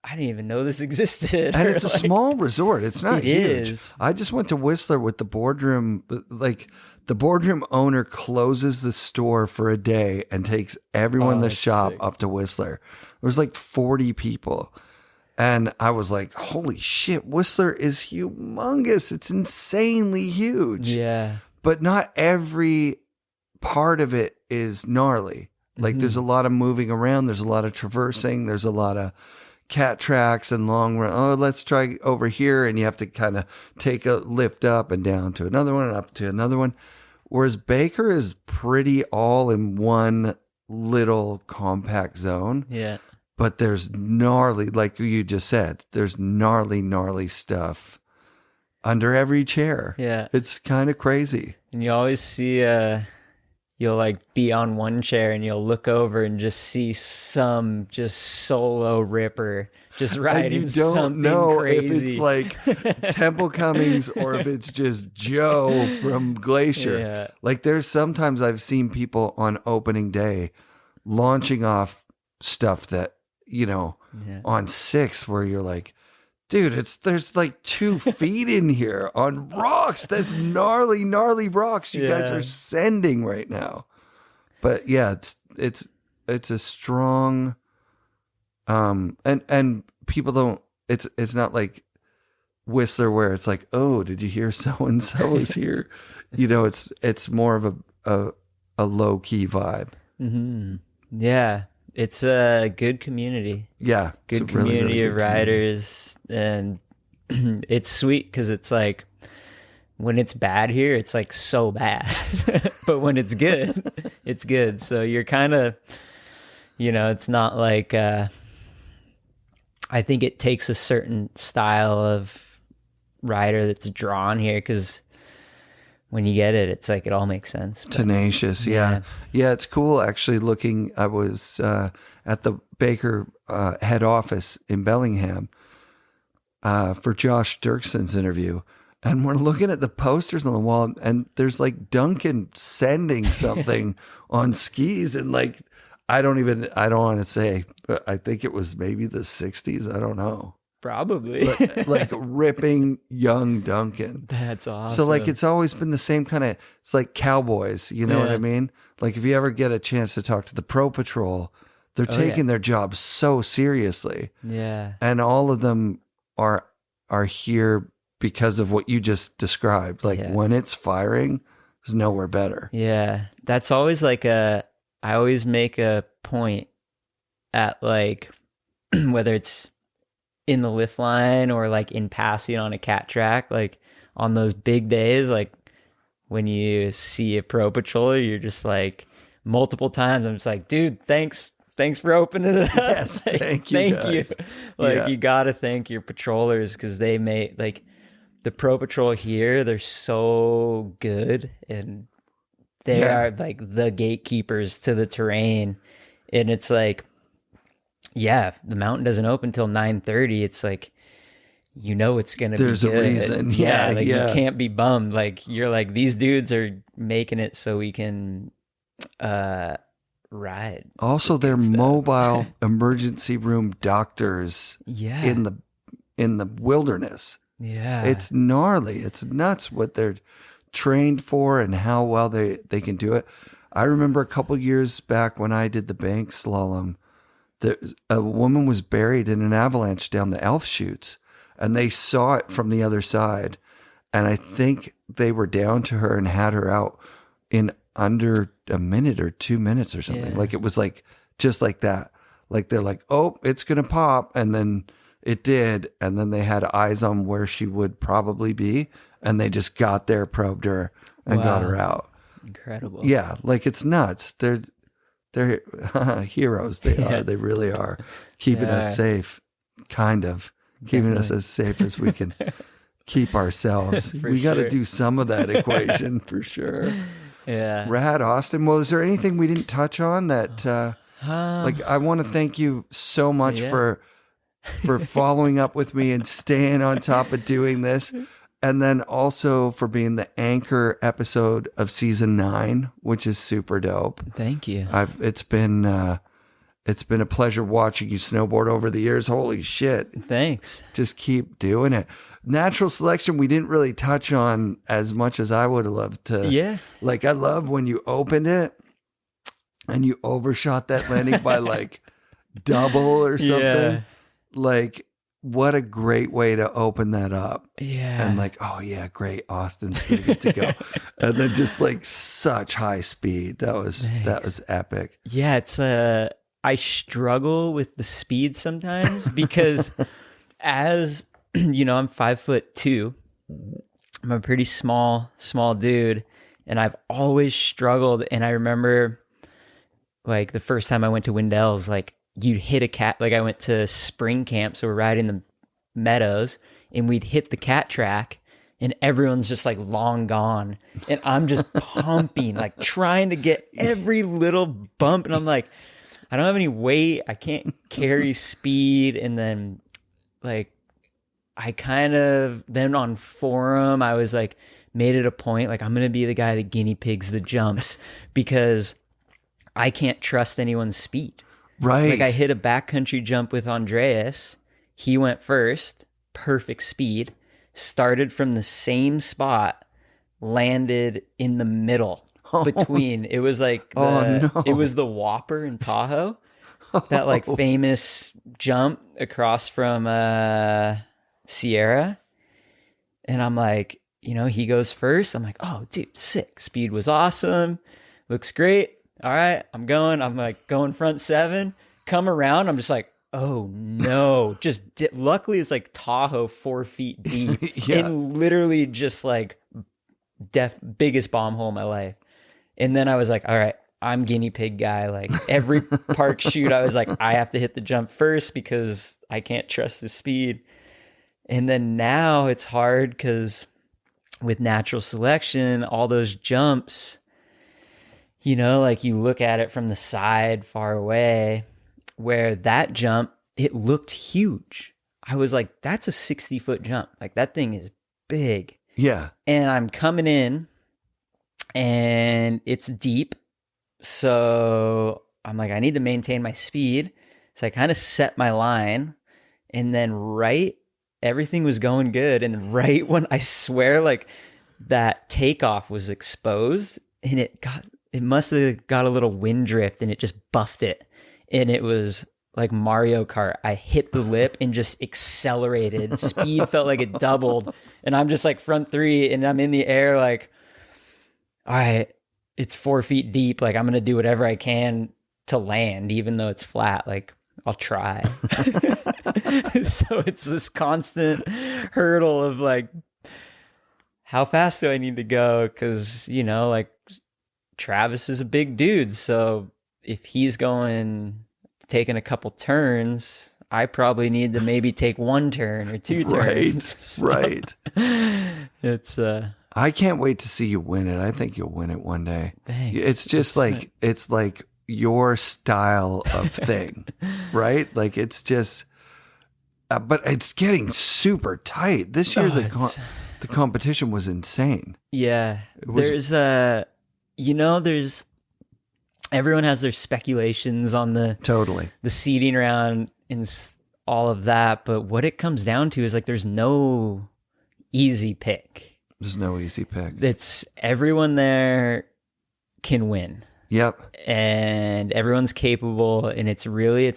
I didn't even know this existed. And it's a like, small resort. It's not huge. Is. I just went to Whistler with the Boardroom. Like the Boardroom owner closes the store for a day and takes everyone in the shop sick. up to Whistler. There was like 40 people. And I was like, holy shit, Whistler is humongous. It's insanely huge. Yeah. But not every part of it is gnarly. Like there's a lot of moving around. There's a lot of traversing. There's a lot of cat tracks and long run. Oh, let's try over here. And you have to kind of take a lift up and down to another one and up to another one. Whereas Baker is pretty all in one little compact zone. Yeah. But there's gnarly, like you just said, there's gnarly stuff under every chair. Yeah. It's kind of crazy. And you always see, you'll like be on one chair and you'll look over and just see some just solo ripper just riding and you don't something know crazy. if it's like Temple Cummings or if it's just Joe from Glacier. Yeah. Like there's sometimes I've seen people on opening day launching off stuff that, you know, on 6 where you're like, dude, there's like 2 feet in here on rocks. That's gnarly rocks you guys are sending right now. But yeah, it's a strong and people don't it's not like Whistler where it's like, oh, did you hear so and so is here? You know, it's more of a low key vibe. Mm-hmm. Yeah. It's a good community. Yeah. Good community of riders. And it's sweet because it's like when it's bad here, it's like so bad. But when it's good, it's good. So you're kind of, you know, it's not like, I think it takes a certain style of rider that's drawn here because when you get it, it's like it all makes sense. But, tenacious, yeah. It's cool actually. Looking, I was at the Baker head office in Bellingham for Josh Dirkson's interview, and we're looking at the posters on the wall, and there's like Duncan sending something on skis, and like I don't want to say, but I think it was maybe the 60s. I don't know. Probably. But, like ripping young Duncan. That's awesome. So like it's always been the same kind of, it's like cowboys, you know what I mean? Like if you ever get a chance to talk to the Pro Patrol, they're taking their job so seriously. Yeah. And all of them are here because of what you just described. Like when it's firing, there's nowhere better. Yeah. That's always like I always make a point at like, whether it's in the lift line or like in passing on a cat track, like on those big days, like when you see a Pro Patroller, you're just like multiple times, I'm just like, dude, thanks for opening it up. Yes, like, thank you. Like you got to thank your patrollers because they made like the Pro Patrol here. They're so good and they are like the gatekeepers to the terrain. And it's like, yeah, the mountain doesn't open till 9:30. It's like, you know, it's going to be good. There's a reason. You can't be bummed. Like you're like, these dudes are making it so we can ride. Also, they're mobile emergency room doctors in the wilderness. Yeah. It's gnarly. It's nuts what they're trained for and how well they can do it. I remember a couple years back when I did the bank slalom, a woman was buried in an avalanche down the Elf Chutes, and they saw it from the other side. And I think they were down to her and had her out in under a minute or 2 minutes or something. Yeah. Like it was like, just like that. Like they're like, oh, it's going to pop. And then it did. And then they had eyes on where she would probably be. And they just got there, probed her and got her out. Incredible. Yeah. Like it's nuts. They're They're heroes. They are. They really are. Keeping us safe, kind of. Keeping us as safe as we can keep ourselves. We got to do some of that equation for sure. Yeah. Rad, Austen. Well, is there anything we didn't touch on that, like, I want to thank you so much for following up with me and staying on top of doing this. And then also for being the anchor episode of season 9, which is super dope. Thank you. It's been a pleasure watching you snowboard over the years. Holy shit. Thanks. Just keep doing it. Natural selection, we didn't really touch on as much as I would have loved to. Yeah. Like, I love when you opened it and you overshot that landing by like double or something. Yeah. Like, what a great way to open that up. Yeah. And like, oh yeah, great. Austin's going to get to go. And then just like such high speed. That was epic. Yeah. It's I struggle with the speed sometimes because as you know, I'm 5'2". I'm a pretty small dude, and I've always struggled. And I remember like the first time I went to Wendell's, like you'd hit a cat, like I went to spring camp. So we're riding the meadows and we'd hit the cat track and everyone's just like long gone. And I'm just pumping, like trying to get every little bump. And I'm like, I don't have any weight. I can't carry speed. And then like, I kind of, then on forum, I was like, made it a point, like I'm going to be the guy that guinea pigs the jumps because I can't trust anyone's speed. Right. Like I hit a backcountry jump with Andreas. He went first, perfect speed, started from the same spot, landed in the middle between. It was like it was the Whopper in Tahoe, that like famous jump across from Sierra. And I'm like, you know, he goes first. I'm like, oh, dude, sick. Speed was awesome. Looks great. All right, I'm going. I'm like going front 7. Come around. I'm just like, oh no. Just luckily it's like Tahoe 4 feet deep. And literally just like biggest bomb hole in my life. And then I was like, all right, I'm guinea pig guy. Like every park shoot, I was like, I have to hit the jump first because I can't trust the speed. And then now it's hard because with natural selection, all those jumps, you know, like you look at it from the side far away, where that jump, it looked huge. I was like, that's a 60-foot jump. Like that thing is big. Yeah. And I'm coming in and it's deep. So I'm like, I need to maintain my speed. So I kind of set my line, and then everything was going good. And right when I swear, like that takeoff was exposed, and it must have got a little wind drift and it just buffed it. And it was like Mario Kart. I hit the lip and just accelerated. Speed felt like it doubled. And I'm just like front 3 and I'm in the air like, all right, it's 4 feet deep. Like I'm going to do whatever I can to land, even though it's flat. Like I'll try. So it's this constant hurdle of like, how fast do I need to go? Because, you know, like Travis is a big dude. So if he's taking a couple turns, I probably need to maybe take 1 turn or 2 turns. So right. It's I can't wait to see you win it. I think you'll win it one day. Thanks. It's just like it's like your style of thing, right? Like it's just, but it's getting super tight this year. The competition was insane. Yeah, there's everyone has their speculations on the seating round and all of that, but what it comes down to is like there's no easy pick. There's no easy pick. It's everyone there can win. Yep. And everyone's capable, and it's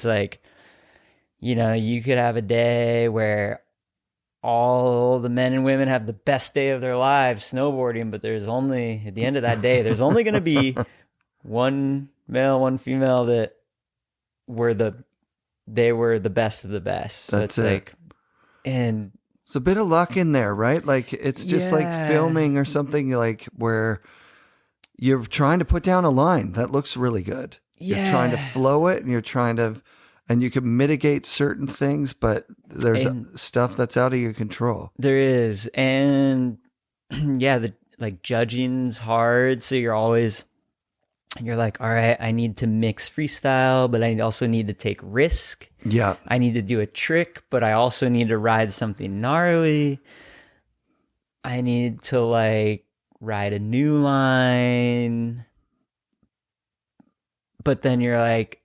like, you know, you could have a day where all the men and women have the best day of their lives snowboarding, but there's only, at the end of that day, there's only going to be one male, one female that they were the best of the best. So That's it's it. like, and it's a bit of luck in there, right? Like it's just like filming or something, like where you're trying to put down a line that looks really good. You're trying to flow it, and you're trying to, and you can mitigate certain things, but there's stuff that's out of your control. There is. And yeah, like judging's hard. So you're like, all right, I need to mix freestyle, but I also need to take risk. Yeah. I need to do a trick, but I also need to ride something gnarly. I need to like ride a new line. But then you're like,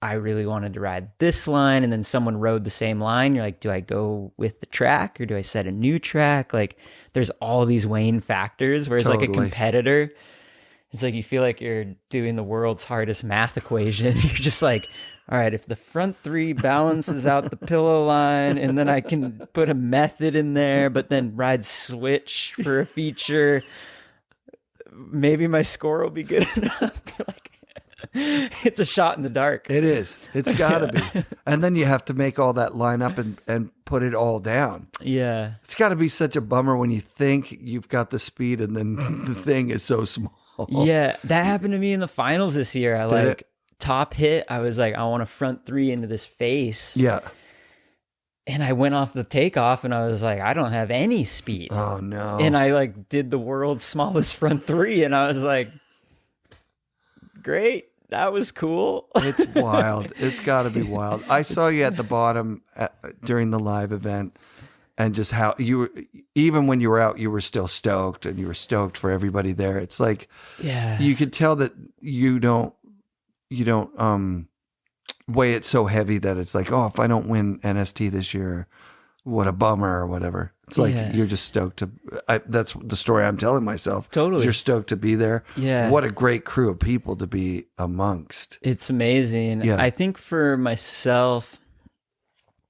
I really wanted to ride this line, and then someone rode the same line. You're like, do I go with the track or do I set a new track? Like, there's all these weighing factors, whereas like a competitor, it's like you feel like you're doing the world's hardest math equation. You're just like, all right, if the front three balances out the pillow line, and then I can put a method in there, but then ride switch for a feature, maybe my score will be good enough. Like, it's a shot in the dark. It is. It's got to be. And then you have to make all that line up and put it all down. Yeah. It's got to be such a bummer when you think you've got the speed and then the thing is so small. Yeah, that happened to me in the finals this year. Top hit, I was like, I want a front three into this face. Yeah. And I went off the takeoff and I was like, I don't have any speed. Oh, no. And I like did the world's smallest front three, and I was like, great. That was cool. It's wild. It's got to be wild. I saw you at the bottom during the live event, and just how you were, even when you were out, you were still stoked, and you were stoked for everybody there. It's like, yeah, you could tell that you don't weigh it so heavy that it's like, oh, if I don't win NST this year, what a bummer or whatever. It's like you're just stoked to. That's the story I'm telling myself. Totally, you're stoked to be there. Yeah, what a great crew of people to be amongst. It's amazing. Yeah. I think for myself,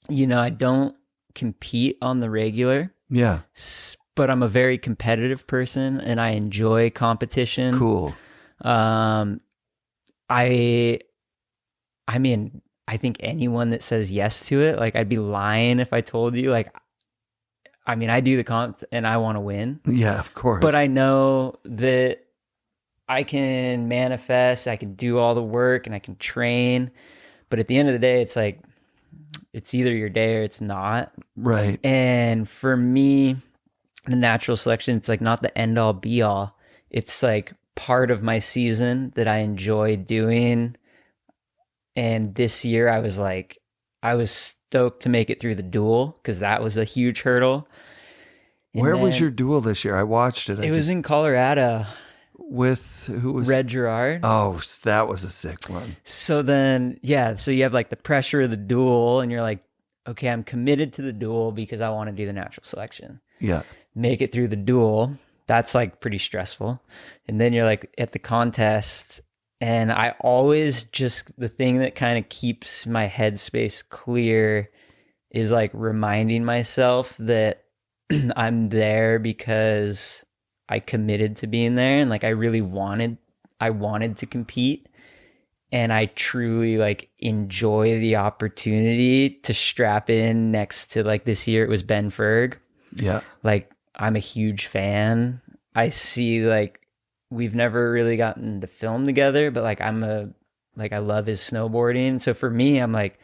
I don't compete on the regular. Yeah, but I'm a very competitive person, and I enjoy competition. Cool. I mean, I think anyone that says yes to it, like, I'd be lying if I told you, like, I mean, I do the comp and I want to win. Yeah, of course. But I know that I can manifest, I can do all the work, and I can train. But at the end of the day, it's like, it's either your day or it's not. Right. And for me, the natural selection, it's like not the end all be all. It's like part of my season that I enjoy doing. And this year I was stoked to make it through the duel, because that was a huge hurdle. And where was your duel this year? I watched it. It was in Colorado. With who was Red Gerard. Oh, that was a sick one. So then, so you have like the pressure of the duel, and you're like, okay, I'm committed to the duel because I want to do the natural selection. Yeah. Make it through the duel. That's like pretty stressful. And then you're like at the contest. And I always the thing that kind of keeps my headspace clear is like reminding myself that I'm there because I committed to being there, and like I wanted to compete, and I truly like enjoy the opportunity to strap in next to, like, this year it was Ben Ferg. Yeah. Like, I'm a huge fan. I see, like, we've never really gotten to film together, but like I love his snowboarding. So for me, I'm like,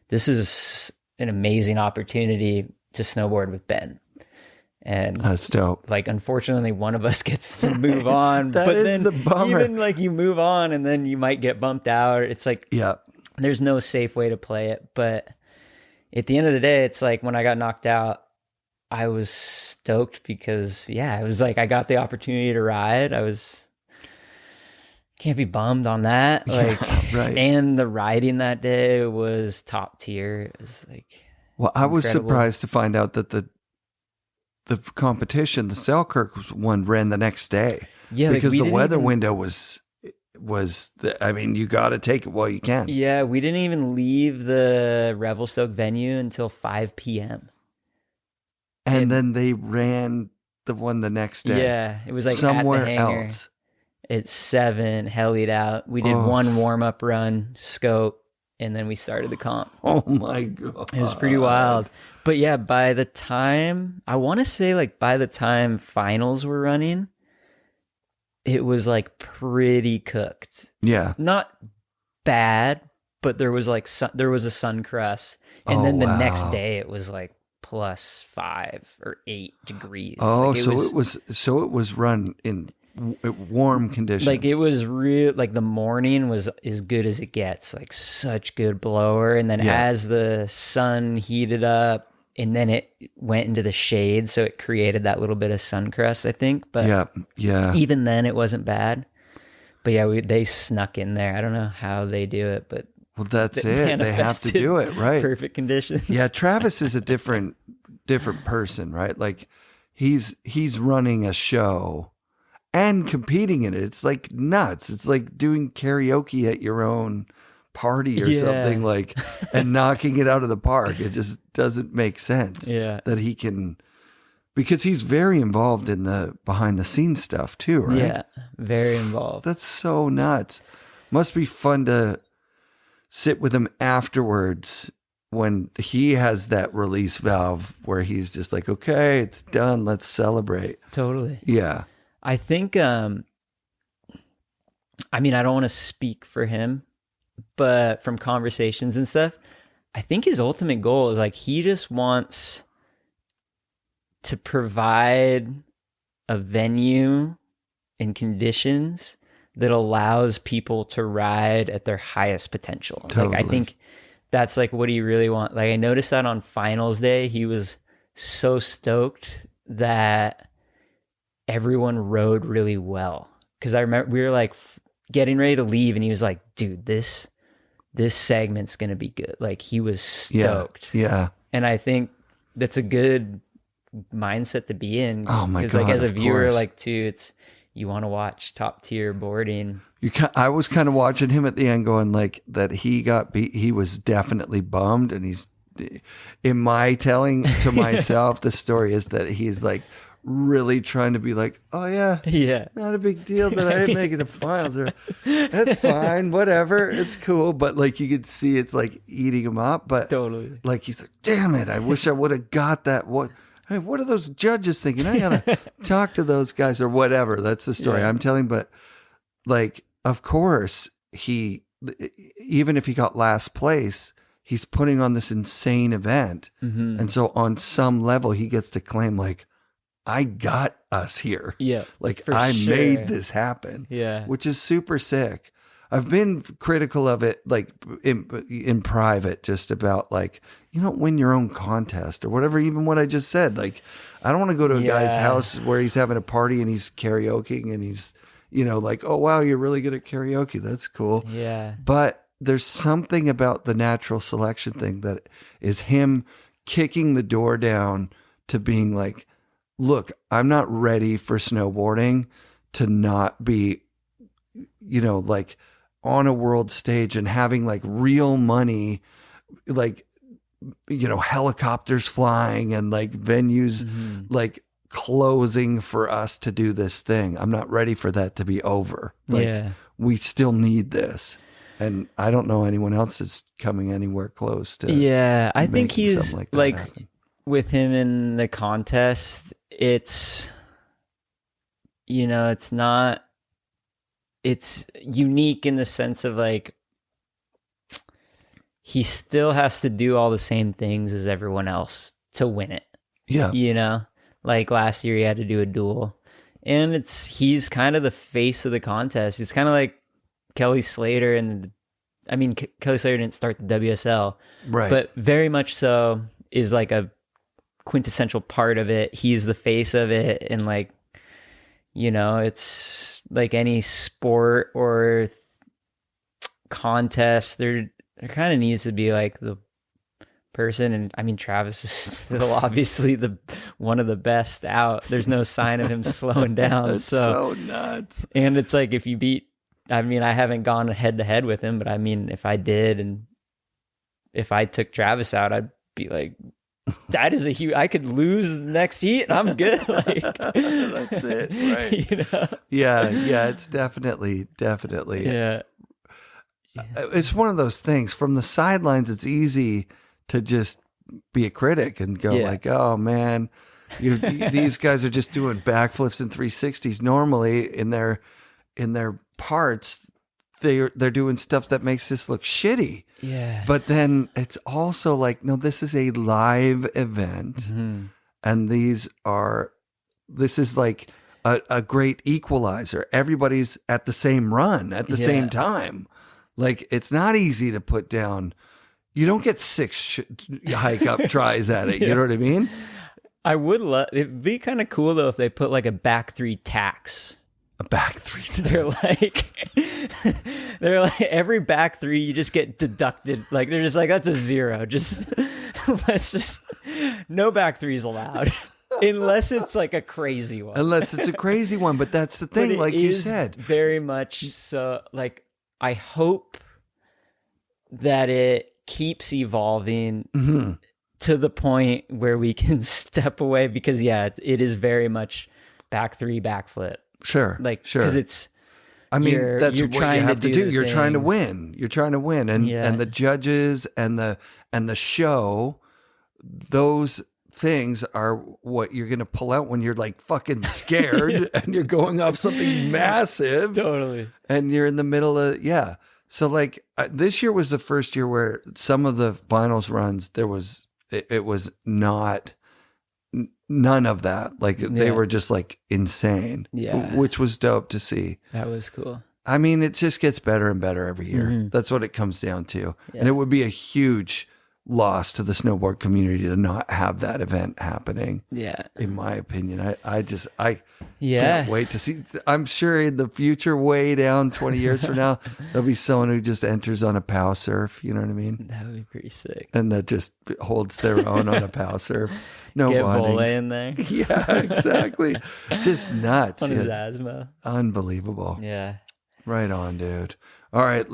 this is an amazing opportunity to snowboard with Ben. And that's dope. Like, unfortunately, one of us gets to move on. That but is then the bummer. Even like you move on and then you might get bumped out. It's like, there's no safe way to play it. But at the end of the day, it's like when I got knocked out, I was stoked because, it was like I got the opportunity to ride. Can't be bummed on that. Like, right. And the riding that day was top tier. It was like, well, I was surprised to find out that the competition, the Selkirk one, ran the next day. Yeah, because the weather window was you got to take it while you can. Yeah, we didn't even leave the Revelstoke venue until 5 p.m. And then they ran the one the next day. Yeah, it was like somewhere at the hangar. else. At 7, helied out. We did one warm-up run, scope, and then we started the comp. Oh my God. It was pretty wild. But yeah, by the time finals were running, it was like pretty cooked. Yeah. Not bad, but there was like there was a sun crust, and then the next day it was like +5 or 8 degrees. Oh, like it was run in warm conditions. Like it was real. Like the morning was as good as it gets. Like such good blower, and then as the sun heated up, and then it went into the shade, so it created that little bit of sun crust, I think. But even then, it wasn't bad. But yeah, they snuck in there. I don't know how they do it, but that's it. They have to do it, right? Perfect conditions. Yeah, Travis is a different person, right? Like he's running a show and competing in it. It's like nuts. It's like doing karaoke at your own party or something, like, and knocking it out of the park. It just doesn't make sense that he can, because he's very involved in the behind the scenes stuff too, right? Yeah, very involved. That's so nuts. Must be fun to sit with him afterwards when he has that release valve where he's just like, okay, it's done. Let's celebrate. Totally. Yeah. I think, I mean, I don't want to speak for him, but from conversations and stuff, I think his ultimate goal is like, he just wants to provide a venue and conditions that allows people to ride at their highest potential. Totally. Like, I think that's like what he really wants. Like, I noticed that on finals day, he was so stoked that everyone rode really well. Cause I remember we were like getting ready to leave, and he was like, dude, this segment's going to be good. Like, he was stoked. Yeah. And I think that's a good mindset to be in. Oh my God. Like, as a viewer, course. like too, you want to watch top tier boarding. I was kind of watching him at the end going like that he got beat. He was definitely bummed. And he's, in my telling to myself, the story is that he's like really trying to be like, oh yeah, not a big deal that I didn't make it to finals, or that's fine, whatever, it's cool. But like, you could see it's like eating him up. But Totally. like, he's like, damn it, I wish I would have got that. What are those judges thinking? I gotta talk to those guys or whatever. That's the story I'm telling. But like, of course, even if he got last place, he's putting on this insane event. Mm-hmm. And so on some level, he gets to claim like, I got us here. Yeah. Like, I made this happen. Yeah. Which is super sick. I've been critical of it, like in private, just about like, you don't win your own contest or whatever, even what I just said. Like, I don't want to go to a guy's house where he's having a party and he's karaokeing and he's, like, oh, wow, you're really good at karaoke. That's cool. Yeah. But there's something about the natural selection thing that is him kicking the door down to being like, look, I'm not ready for snowboarding to not be, like on a world stage and having like real money, like, helicopters flying and like venues like closing for us to do this thing. I'm not ready for that to be over. Like, we still need this. And I don't know anyone else that's coming anywhere close to. Yeah, I think he's like happen. With him in the contest, it's it's unique in the sense of like, he still has to do all the same things as everyone else to win it. Yeah. Like last year he had to do a duel, and he's kind of the face of the contest. It's kind of like Kelly Slater, Kelly Slater didn't start the WSL, right? But very much so is like a quintessential part of it. He's the face of it, and like, it's like any sport or contest. There kind of needs to be like the person, and Travis is still obviously one of the best out. There's no sign of him slowing down. It's so nuts. And it's like, if you beat, I haven't gone head to head with him, but if I did, and if I took Travis out, I'd be like, that is I could lose the next heat and I'm good. Like, that's it. Right. Yeah. It's definitely. Yeah. It's one of those things from the sidelines. It's easy to just be a critic and go like, oh man, these guys are just doing backflips and 360s normally in their parts they're doing stuff that makes this look shitty. Yeah. But then it's also like, no, this is a live event, and this is like a great equalizer. Everybody's at the same run at the same time. Like, it's not easy to put down. You don't get 6 hike up tries at it. You know what I mean? I would love. It'd be kind of cool though if they put like a back 3 tax. A back 3 tax. They're like every back 3 you just get deducted. Like they're just like, that's a 0. Just no back 3s allowed. Unless it's like a crazy one. But that's the thing, like you said. Very much so. Like, I hope that it keeps evolving to the point where we can step away, because it is very much back 3, back flip. Sure. Like, sure. because it's, that's what you have to do. You're trying to win. And the judges and the show, those things are what you're going to pull out when you're like fucking scared and you're going off something massive. Totally. And you're in the middle of, So like this year was the first year where some of the finals runs, it was not, none of that. Like they were just like insane, which was dope to see. That was cool. I mean, it just gets better and better every year. That's what it comes down to. Yeah. And it would be a huge loss to the snowboard community to not have that event happening. Yeah. In my opinion, I can't wait to see. I'm sure in the future, way down 20 years from now, there'll be someone who just enters on a pow surf. You know what I mean? That would be pretty sick. And that just holds their own on a pow surf. No Get bindings. Vole in there. Yeah, exactly. Just nuts. On his asthma. Unbelievable. Yeah. Right on, dude. All right,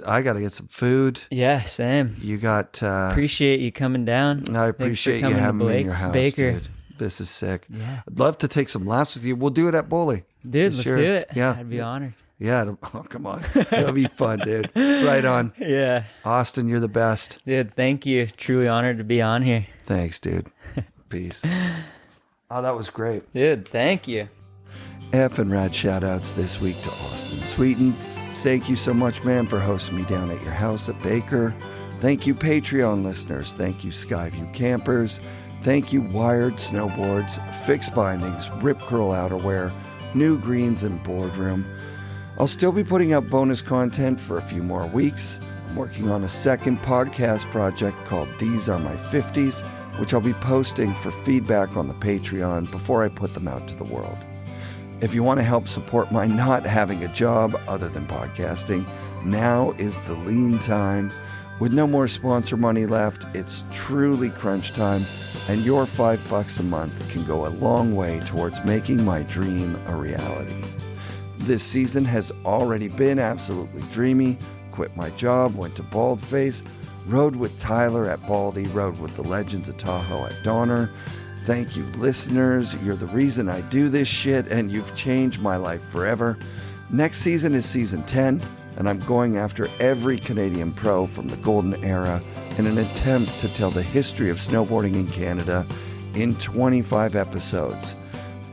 I got to get some food. Yeah, same. You got... appreciate you coming down. I appreciate you having me in your house, Baker. dude. This is sick. Yeah. I'd love to take some laps with you. We'll do it at Bowley. Dude, let's do it. Yeah. I'd be honored. Yeah. Oh, come on. It'll be fun, dude. Right on. Yeah. Austin, you're the best. Dude, thank you. Truly honored to be on here. Thanks, dude. Peace. Oh, that was great. Dude, thank you. FNRad shout-outs this week to Austen Sweetin. Thank you so much, man, for hosting me down at your house at Baker. Thank you, Patreon listeners. Thank you, Skyview campers. Thank you, Wired Snowboards, Fixed Bindings, Rip Curl Outerwear, NewGreens, and Boardroom. I'll still be putting out bonus content for a few more weeks. I'm working on a second podcast project called These Are My 50s, which I'll be posting for feedback on the Patreon before I put them out to the world. If you want to help support my not having a job other than podcasting, now is the lean time. With no more sponsor money left, it's truly crunch time, and your $5 a month can go a long way towards making my dream a reality. This season has already been absolutely dreamy. Quit my job, went to Baldface, rode with Tyler at Baldy, rode with the Legends of Tahoe at Donner. Thank you, listeners. You're the reason I do this shit, and you've changed my life forever. Next season is season 10, and I'm going after every Canadian pro from the golden era in an attempt to tell the history of snowboarding in Canada in 25 episodes.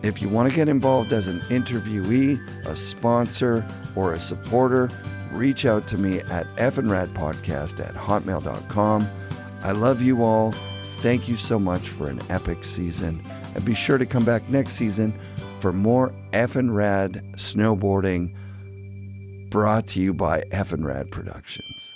If you want to get involved as an interviewee, a sponsor, or a supporter, reach out to me at fnradpodcast@hotmail.com. I love you all. Thank you so much for an epic season. And be sure to come back next season for more FNRad snowboarding brought to you by FNRad Productions.